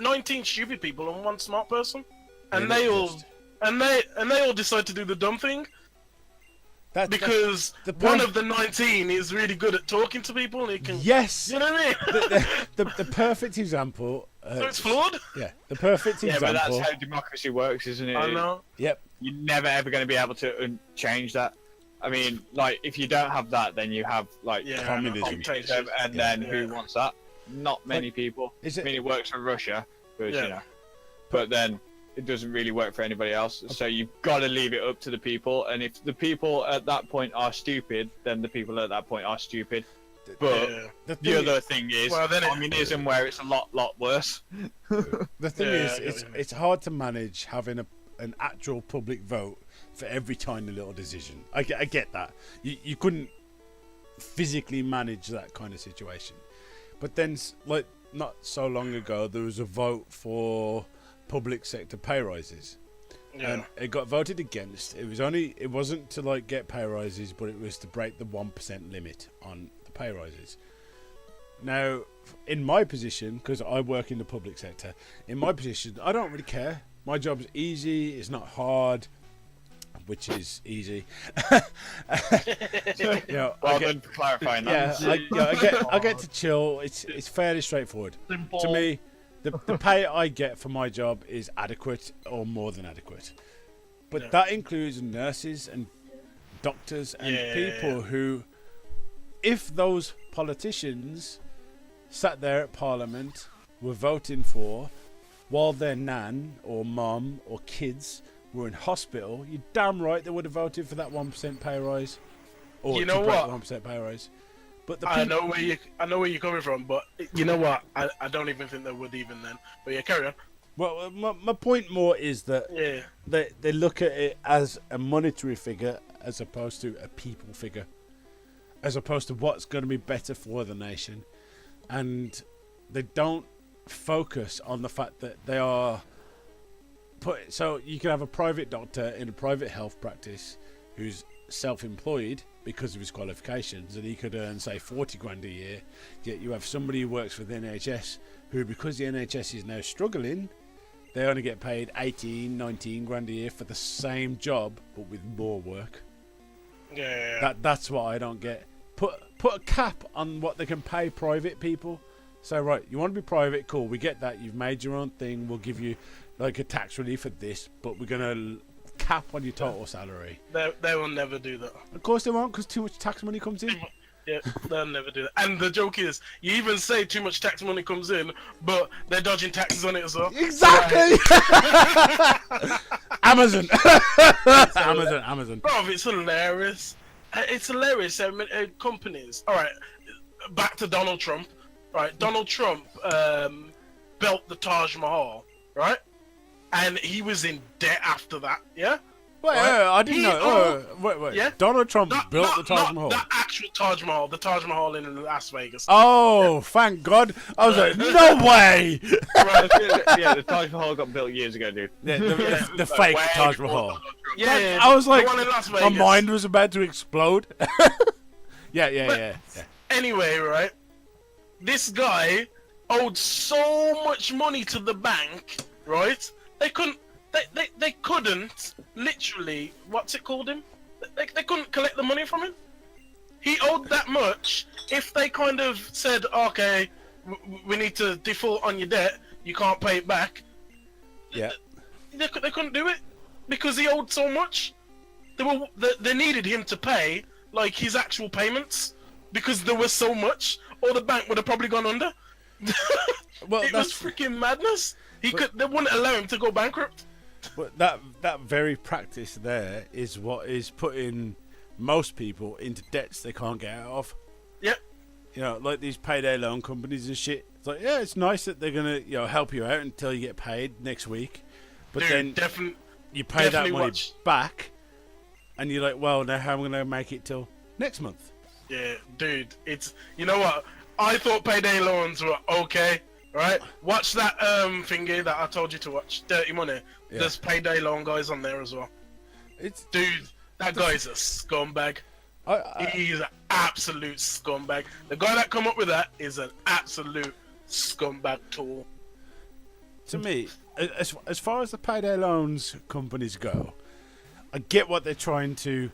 19 stupid people and one smart person, and they all decide to do the dumb thing. Because one of the 19 is really good at talking to people, and he can. Yes. You know what I mean? the perfect example. So it's flawed. Yeah, the perfect example. Yeah, but that's how democracy works, isn't it? I know. Yep. You're never ever going to be able to change that. I mean, like, if you don't have that, then you have like communism. And then who wants that? Not many people. Is I mean, it works for Russia, but Yeah. but then it doesn't really work for anybody else. So you've got to leave it up to the people. And if the people at that point are stupid, then the people at that point are stupid. But the other thing is communism, where it's a lot worse. The thing is, it's hard to manage having an actual public vote for every tiny little decision. I get that. You couldn't physically manage that kind of situation. But then, like, not so long ago, there was a vote for public sector pay rises, and it got voted against. It wasn't to like get pay rises, but it was to break the 1% limit on the pay rises. Now, in my position, because I work in the public sector, in my position, I don't really care. My job's easy. It's not hard, which is easy. Well done for clarifying that. I get to chill. It's fairly straightforward. Simple. To me, the pay I get for my job is adequate or more than adequate. But that includes nurses and doctors and people who, if those politicians sat there at Parliament were voting for while their nan or mum or kids were in hospital, you're damn right they would have voted for that 1% pay rise. Or you know what? 1% pay rise. But I know where you're coming from, but you know what? I don't even think they would even then. But yeah, carry on. Well, my point more is that they look at it as a monetary figure as opposed to a people figure, as opposed to what's going to be better for the nation, and they don't focus on the fact that they are put. So you can have a private doctor in a private health practice who's self-employed because of his qualifications, and he could earn, say, 40 grand a year. Yet you have somebody who works for the NHS who, because the NHS is now struggling, they only get paid 18, 19 grand a year for the same job, but with more work. That's what I don't get. Put a cap on what they can pay private people. So, right, you want to be private, cool, we get that. You've made your own thing. We'll give you like a tax relief for this, but we're going to cap on your total salary. They will never do that. Of course they won't, because too much tax money comes in. Yeah, they'll never do that. And the joke is, you even say too much tax money comes in, but they're dodging taxes on it as well. Exactly. Amazon. Amazon. Bro, it's hilarious. It's hilarious. Companies. All right, back to Donald Trump. Right, Donald Trump built the Taj Mahal, right? And he was in debt after that. Yeah. Wait, I didn't know. Wait. Yeah? Donald Trump built the Taj Mahal. The actual Taj Mahal, the Taj Mahal in Las Vegas. Oh, thank God! I was like, no way. Right, yeah, the Taj Mahal got built years ago, dude. Yeah, the fake Taj Mahal. Yeah, I was like, the one in Las my Vegas. mind was about to explode. Yeah. Anyway, right? This guy owed so much money to the bank, right? They couldn't literally, what's it called him? They couldn't collect the money from him. he owed that much. If they kind of said, okay, we need to default on your debt, you can't pay it back. Yeah. They couldn't do it because he owed so much. They needed him to pay like his actual payments because there was so much, or the bank would have probably gone under. Well, it was freaking madness. They wouldn't allow him to go bankrupt. But that very practice there is what is putting most people into debts they can't get out of. Yep. You know, like these payday loan companies and shit. It's like, yeah, it's nice that they're gonna, you know, help you out until you get paid next week. But Dude, then you pay that money back, and you're like, well, now how am I gonna make it till next month? Yeah, dude, it's, you know what? I thought payday loans were okay, right? Watch that thingy that I told you to watch, Dirty Money. Yeah. There's payday loan guys on there as well. Dude, that guy's a scumbag. He's an absolute scumbag. The guy that come up with that is an absolute scumbag tool. To me, as far as the payday loans companies go, I get what they're trying to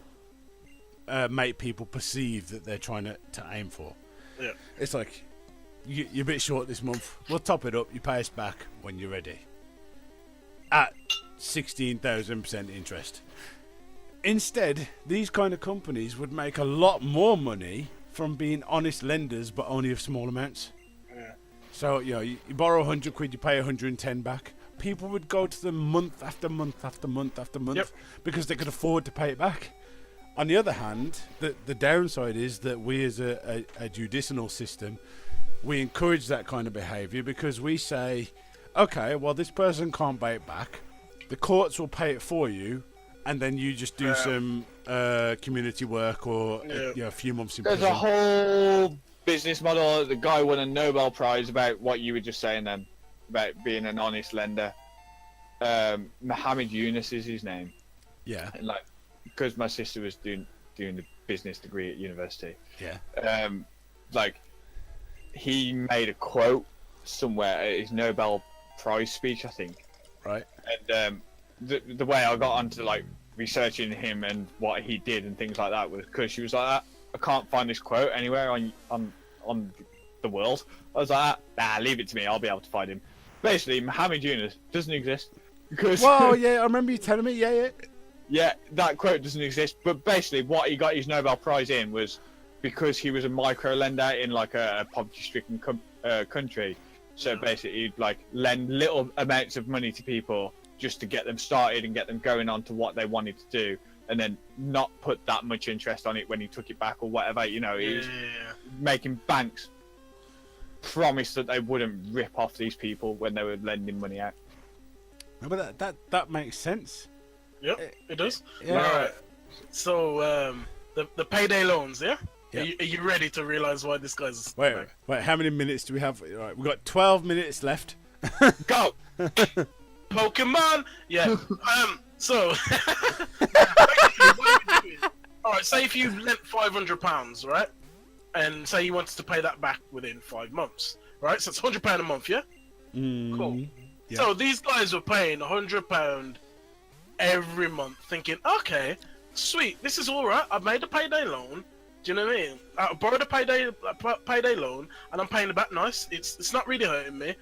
make people perceive that they're trying to aim for. Yeah. It's like, you're a bit short this month. We'll top it up. You pay us back when you're ready. At 16,000% interest. Instead, these kind of companies would make a lot more money from being honest lenders, but only of small amounts. Yeah. So, you know, you borrow 100 quid, you pay 110 back. People would go to them month after month after month after month because they could afford to pay it back. On the other hand, the downside is that we as a judicial system, we encourage that kind of behaviour because we say, okay, well, this person can't pay it back. The courts will pay it for you, and then you just do some community work or a few months in prison. There's a whole business model. The guy won a Nobel Prize about what you were just saying then, about being an honest lender. Mohammed Yunus is his name. Yeah. And like, because my sister was doing the business degree at university. Yeah. Like, he made a quote somewhere at his Nobel Prize speech, I think. Right. And the way I got onto like researching him and what he did and things like that was because she was like, I can't find this quote anywhere on the world. I was like, nah, leave it to me. I'll be able to find him. Basically, Mohammed Yunus doesn't exist because. Well, yeah, I remember you telling me. Yeah. Yeah, that quote doesn't exist. But basically, what he got his Nobel Prize in was because he was a micro lender in like a poverty-stricken country. So basically, he'd like lend little amounts of money to people just to get them started and get them going on to what they wanted to do, and then not put that much interest on it when he took it back or whatever. You know, he was making banks promise that they wouldn't rip off these people when they were lending money out. No, but that makes sense. Yep, it does. Yeah. All right. So the payday loans, yeah. Yep. Are you ready to realize why this guy's a scumbag? Wait, how many minutes do we have? All right, we've got 12 minutes left. Go! Pokemon! Yeah. So, alright, say if you lent £500, right? And say you wanted to pay that back within 5 months, right? So it's £100 a month, yeah? Cool. Yeah. So these guys were paying £100 every month, thinking, okay, sweet, this is alright, I've made a payday loan. Do you know what I mean? I borrowed a payday loan, and I'm paying it back nice. It's not really hurting me.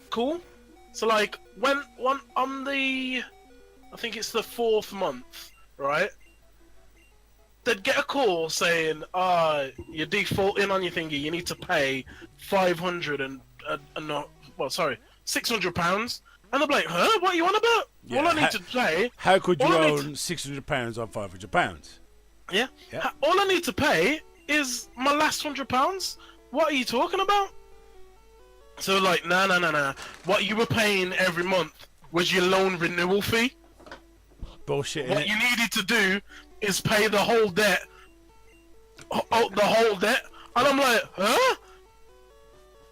Cool. So like when on the, I think it's the 4th month, right? They'd get a call saying, you're defaulting on your thingy. You need to pay £600, and I'm like, huh? What are you on about? Yeah, All I need to pay. How could you own £600 on £500? Yeah. Yeah. All I need to pay is my last £100. What are you talking about? So like, nah. What you were paying every month was your loan renewal fee. Bullshit. What you needed to do is pay the whole debt. The whole debt. And I'm like, huh?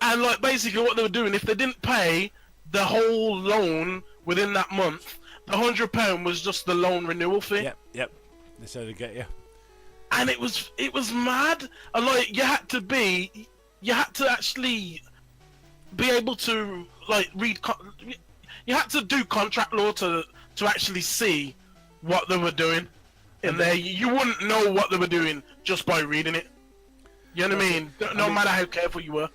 And like, basically what they were doing, if they didn't pay the whole loan within that month, the £100 was just the loan renewal fee. Yep. That's how they get you. And it was mad. And like, you had to actually be able to like read. You had to do contract law to actually see what they were doing in there. You wouldn't know what they were doing just by reading it. You know what I mean? No matter how careful you were.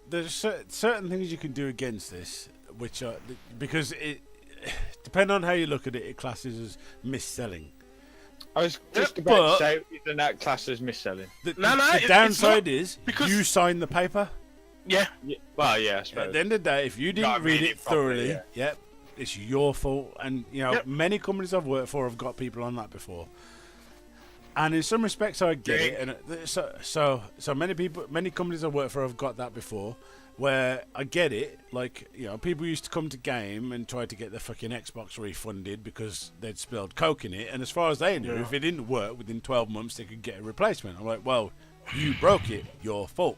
There's certain things you can do against this, which are because it depending on how you look at it, it classes as mis-selling. I was just about to say, isn't that class as mis-selling? The it's downside not, is because you signed the paper. Yeah. Well, yeah, I suppose. At the end of the day, if you didn't read it thoroughly, it's your fault. And many companies I've worked for have got people on that before. And in some respects, I get it. And so many companies I've worked for have got that before. Where I get it, like people used to come to game and try to get their fucking Xbox refunded because they'd spilled coke in it, and as far as they knew, if it didn't work within 12 months, they could get a replacement. I'm like, well, you broke it, your fault.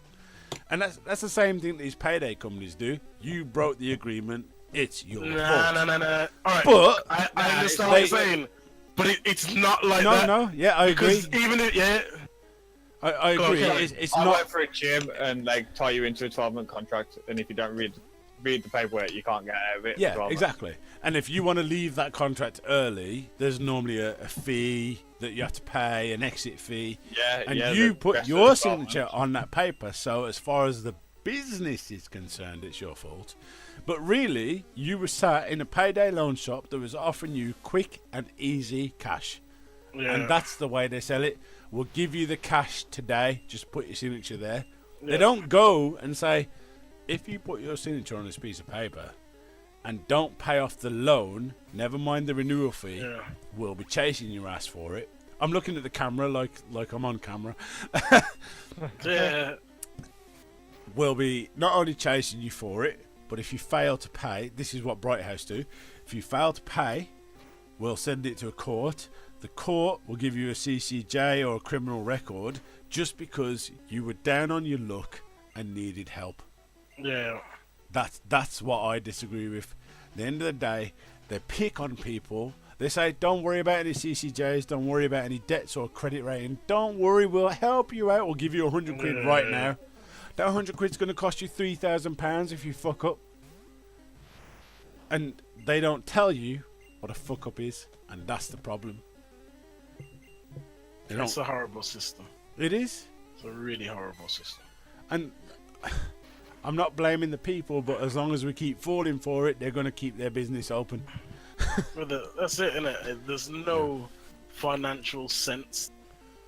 And that's the same thing these payday companies do. You broke the agreement, it's your fault. No. All right, but I understand what you're saying, but it's not like that. No, yeah, I agree. Even I agree. It's I not work for a gym and tie you into a 12-month contract, and if you don't read the paperwork, you can't get out of it. Yeah, exactly. And if you want to leave that contract early, there's normally a fee that you have to pay, an exit fee. And you put your signature on that paper. So as far as the business is concerned, it's your fault. But really, you were sat in a payday loan shop that was offering you quick and easy cash. Yeah. And that's the way they sell it. We'll give you the cash today. Just put your signature there. Yeah. They don't go and say, if you put your signature on this piece of paper and don't pay off the loan, never mind the renewal fee, we'll be chasing your ass for it. I'm looking at the camera like I'm on camera. Yeah. We'll be not only chasing you for it, but if you fail to pay, this is what Bright House do. If you fail to pay, we'll send it to a court. The court will give you a CCJ or a criminal record just because you were down on your luck and needed help. Yeah. That's what I disagree with. At the end of the day, they pick on people. They say, don't worry about any CCJs, don't worry about any debts or credit rating. Don't worry, we'll help you out. We'll give you 100 quid right now. That 100 quid's going to cost you £3,000 if you fuck up. And they don't tell you what a fuck up is, and that's the problem. It's a horrible system. It is. It's a really horrible system. And I'm not blaming the people, but as long as we keep falling for it, they're going to keep their business open. That's it, innit? There's no financial sense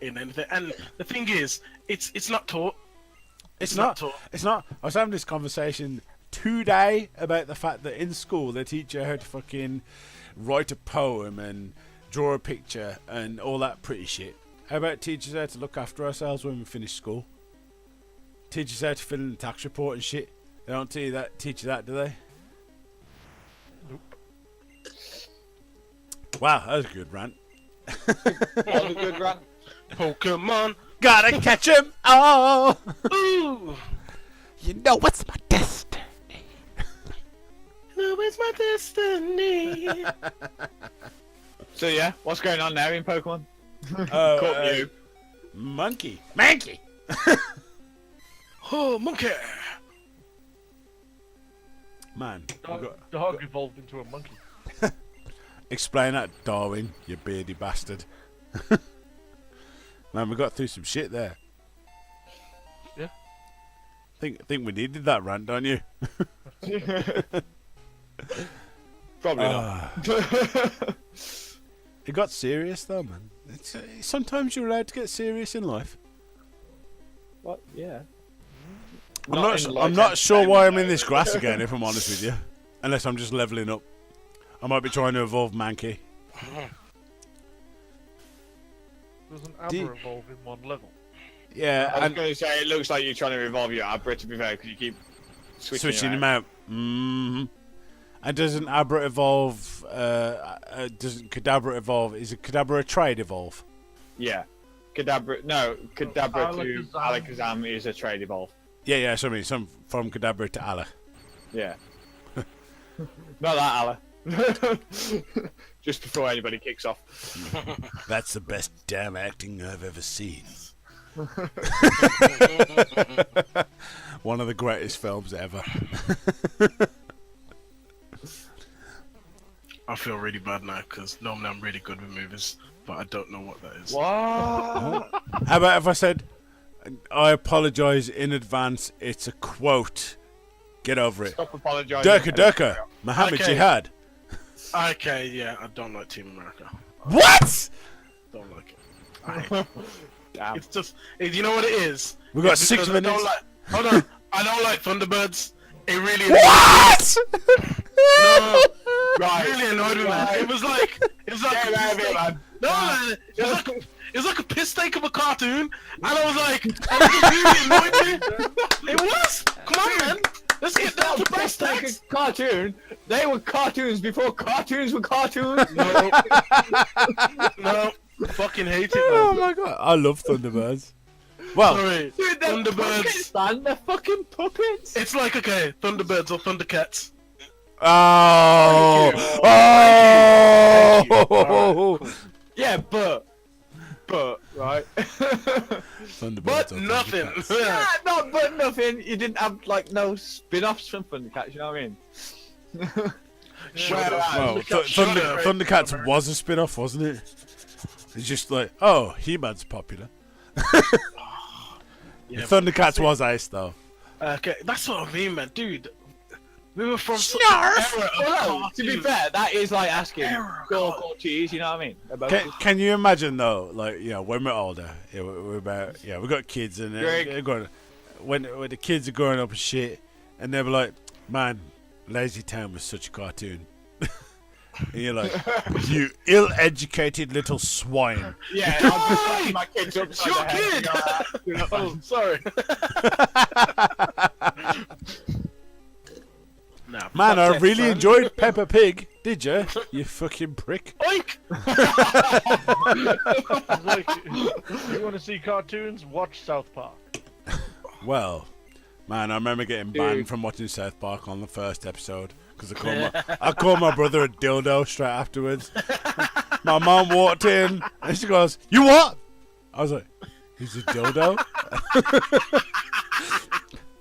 in anything. And the thing is, it's not taught. It's not taught. It's not. I was having this conversation today about the fact that in school they teach you how to fucking write a poem and draw a picture and all that pretty shit. How about teach us how to look after ourselves when we finish school? Teach us how to fill in the tax report and shit. They don't teach you that, do they? Nope. Wow, that was a good rant. That was a good rant. Pokemon. Gotta catch 'em all. Ooh. You know what's my destiny. You know it's my destiny. So yeah, what's going on now in Pokemon? Caught you. Monkey. Oh, monkey. Man. Dog evolved into a monkey. Explain that, Darwin, you beardy bastard. Man, we got through some shit there. Yeah. I think we needed that rant, don't you? Probably not. It got serious though, man. Sometimes you're allowed to get serious in life. What? Yeah. I'm not sure why I'm in this grass again, if I'm honest with you. Unless I'm just leveling up. I might be trying to evolve Mankey. Does an Abra evolve in one level? Yeah, I was going to say, it looks like you're trying to evolve your Abra, to be fair, because you keep switching him out. Mm-hmm. And doesn't Abra evolve? Doesn't Kadabra evolve? Is it Kadabra a trade evolve? Yeah. Kadabra to Alakazam is a trade evolve. Yeah, sorry, some from Kadabra to Allah. Yeah. Not that Allah. Just before anybody kicks off. That's the best damn acting I've ever seen. One of the greatest films ever. I feel really bad now because normally I'm really good with movies, but I don't know what that is. What? How about if I said, I apologise in advance. It's a quote. Get over it. Stop apologising. Durka, Muhammad Okay. Jihad. Okay, yeah, I don't like Team America. What? Don't like it. Damn. It's just, you know what it is? We got It's 6 because I don't minutes. hold on, I don't like Thunderbirds. It really What? No, Right. really annoyed me, man. Right. It was like Get out of here, man. No, man, it was like a piss take of a cartoon, and I was like, it really annoyed me. It was. Come on, man. Let's get down to brass Like a tacks. cartoon. They were cartoons before cartoons were cartoons. No, no, fucking hate it, Oh man. my god, I love Thunderbirds. Well, Sorry, Dude, they're Thunderbirds. puppets, man. They're fucking puppets. It's like, okay, Thunderbirds or Thundercats. oh, Thank you. oh, Yeah, but right. Thunderbirds. But or nothing. Thundercats. Yeah, no, but nothing. You didn't have like no spin-offs from Thundercats. You know what I mean? Shut Well, up. Well, Shut up. Thundercats was a spin-off, wasn't it? It's just like, oh, He-Man's popular. Yeah, Thundercats was ace though. okay, that's what I mean, man, dude. We were from such Snarf! an era of Well, no, to be cartoons. fair, that is like asking Error. go cheese. You know what I mean? They're both- Can you imagine though, like, you know, when we're older, yeah, we're about, yeah, we got kids and Greg. they're going, when the kids are growing up and shit, and they're like, man, Lazy Town was such a cartoon. And you're like, you ill-educated little swine. Yeah, I'm just fucking my kids up. It's your kid. Oh, sorry. Nah, Man, I fuck really that, son. enjoyed Peppa Pig. Did you? You fucking prick. Oink! It's like, you want to see cartoons? Watch South Park. Well, man, I remember getting banned Dude. from watching South Park on the first episode because I called my brother a dildo straight afterwards. My mum walked in and she goes, "You what?" I was like, "He's a dildo."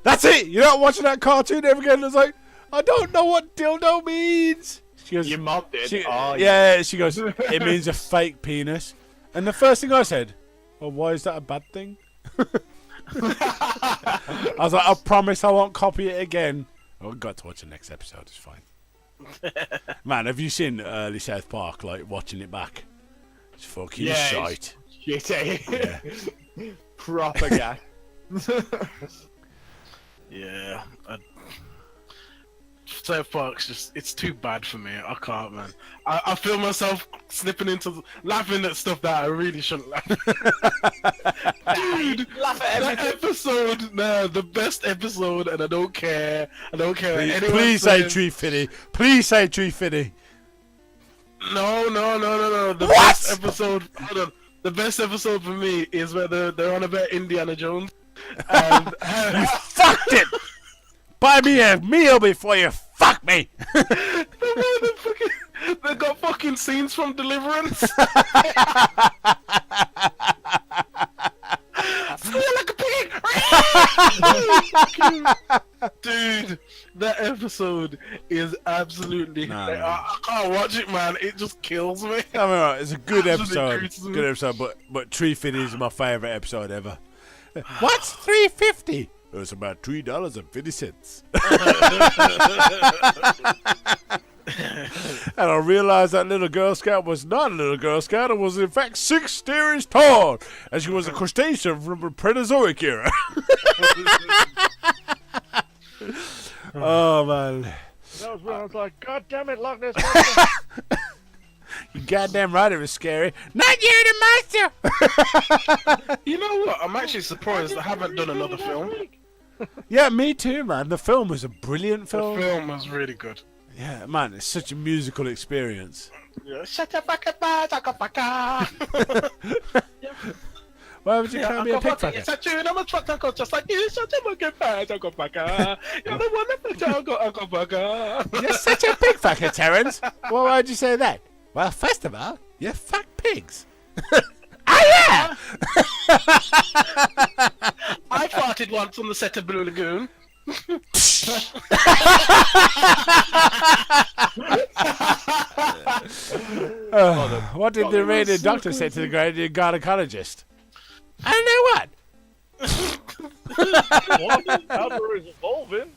That's it. You're not watching that cartoon ever again. I was like, I don't know what dildo means. She goes, Your mum did. She, Oh, yeah, she goes, it means a fake penis. And the first thing I said, well, why is that a bad thing? I was like, I promise I won't copy it again. Oh, I got to watch the next episode, it's fine. Man, have you seen early South Park, like, watching it back? It's fucking Yeah, shite. Shitty. Yeah. Proper guy. Yeah. South Park's just, it's too bad for me. I can't, man. I feel myself slipping into laughing at stuff that I really shouldn't laugh at. Dude, Laugh at that everything. episode, nah, the best episode, and I don't care. I don't care. what anyone Please say says. Tree Fitty. Please say Tree Fitty. No. The What? best episode, hold on. The best episode for me is where they're on about Indiana Jones. And, You fucked it! Buy me a meal before you fuck me! they got fucking scenes from Deliverance. Feel like a pig! Dude, that episode is absolutely. Nah, I can't watch it, man. It just kills me. I mean, right, it's a good Absolutely episode. grieves me. Good episode, but Tree Fitty is my favourite episode ever. What's $3.50? It was about $3.50. And I realised that little Girl Scout was not a little Girl Scout. It was in fact 6 steers tall, and she was a crustacean from the Proterozoic era. Oh man, That was when I was like, God damn it, Loch Ness Monster. you goddamn right it was scary. Not you, the monster. You know what? I'm actually surprised I haven't done another film. Yeah, me too, man. The film was a brilliant The film. film was really good. Yeah, man, it's such a musical experience. Yeah. Shut up, baka. Why would you call me a pig fucker? It's a tune, I'm a truck taco just like you. Shut up, baka. You're the one that baka. You're such a pig fucker, Terence. Well, why'd you say that? Well, first of all, you fuck pigs. Ah, yeah! I farted once on the set of Blue Lagoon. What did the rated doctor say to the gynecologist? I don't know what. What? Abra is evolving.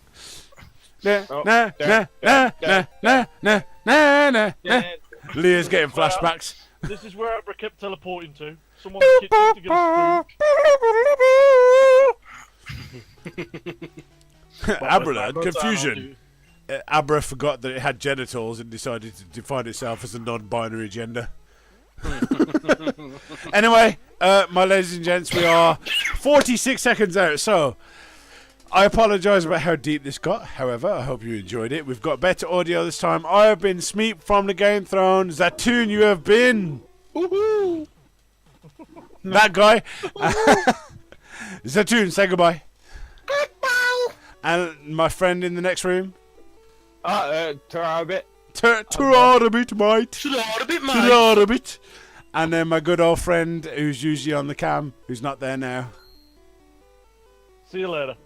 Nah, Oh, nah, nah, nah, nah, nah, nah, nah, nah. Yeah. Leah's getting flashbacks. This is where Abra kept teleporting to. Someone's kitchen to get a spoon. Abra had confusion. Abra forgot that it had genitals and decided to define itself as a non-binary gender. Anyway, my ladies and gents, we are 46 seconds out, so I apologise about how deep this got. However, I hope you enjoyed it. We've got better audio this time. I have been Smeep from the Game Throne. Zatoon, you have been... Woohoo! that guy. Zatoon, say goodbye. Goodbye! And my friend in the next room. Try a bit. Turard a bit, mate. Slaughter a bit, mate. Turard a bit. And then my good old friend who's usually on the cam, who's not there now. See you later.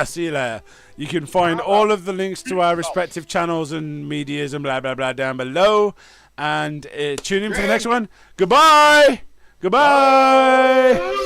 See you later. You can find all of the links to our respective channels and medias and blah blah blah down below. And tune in for the next one. Goodbye. Goodbye.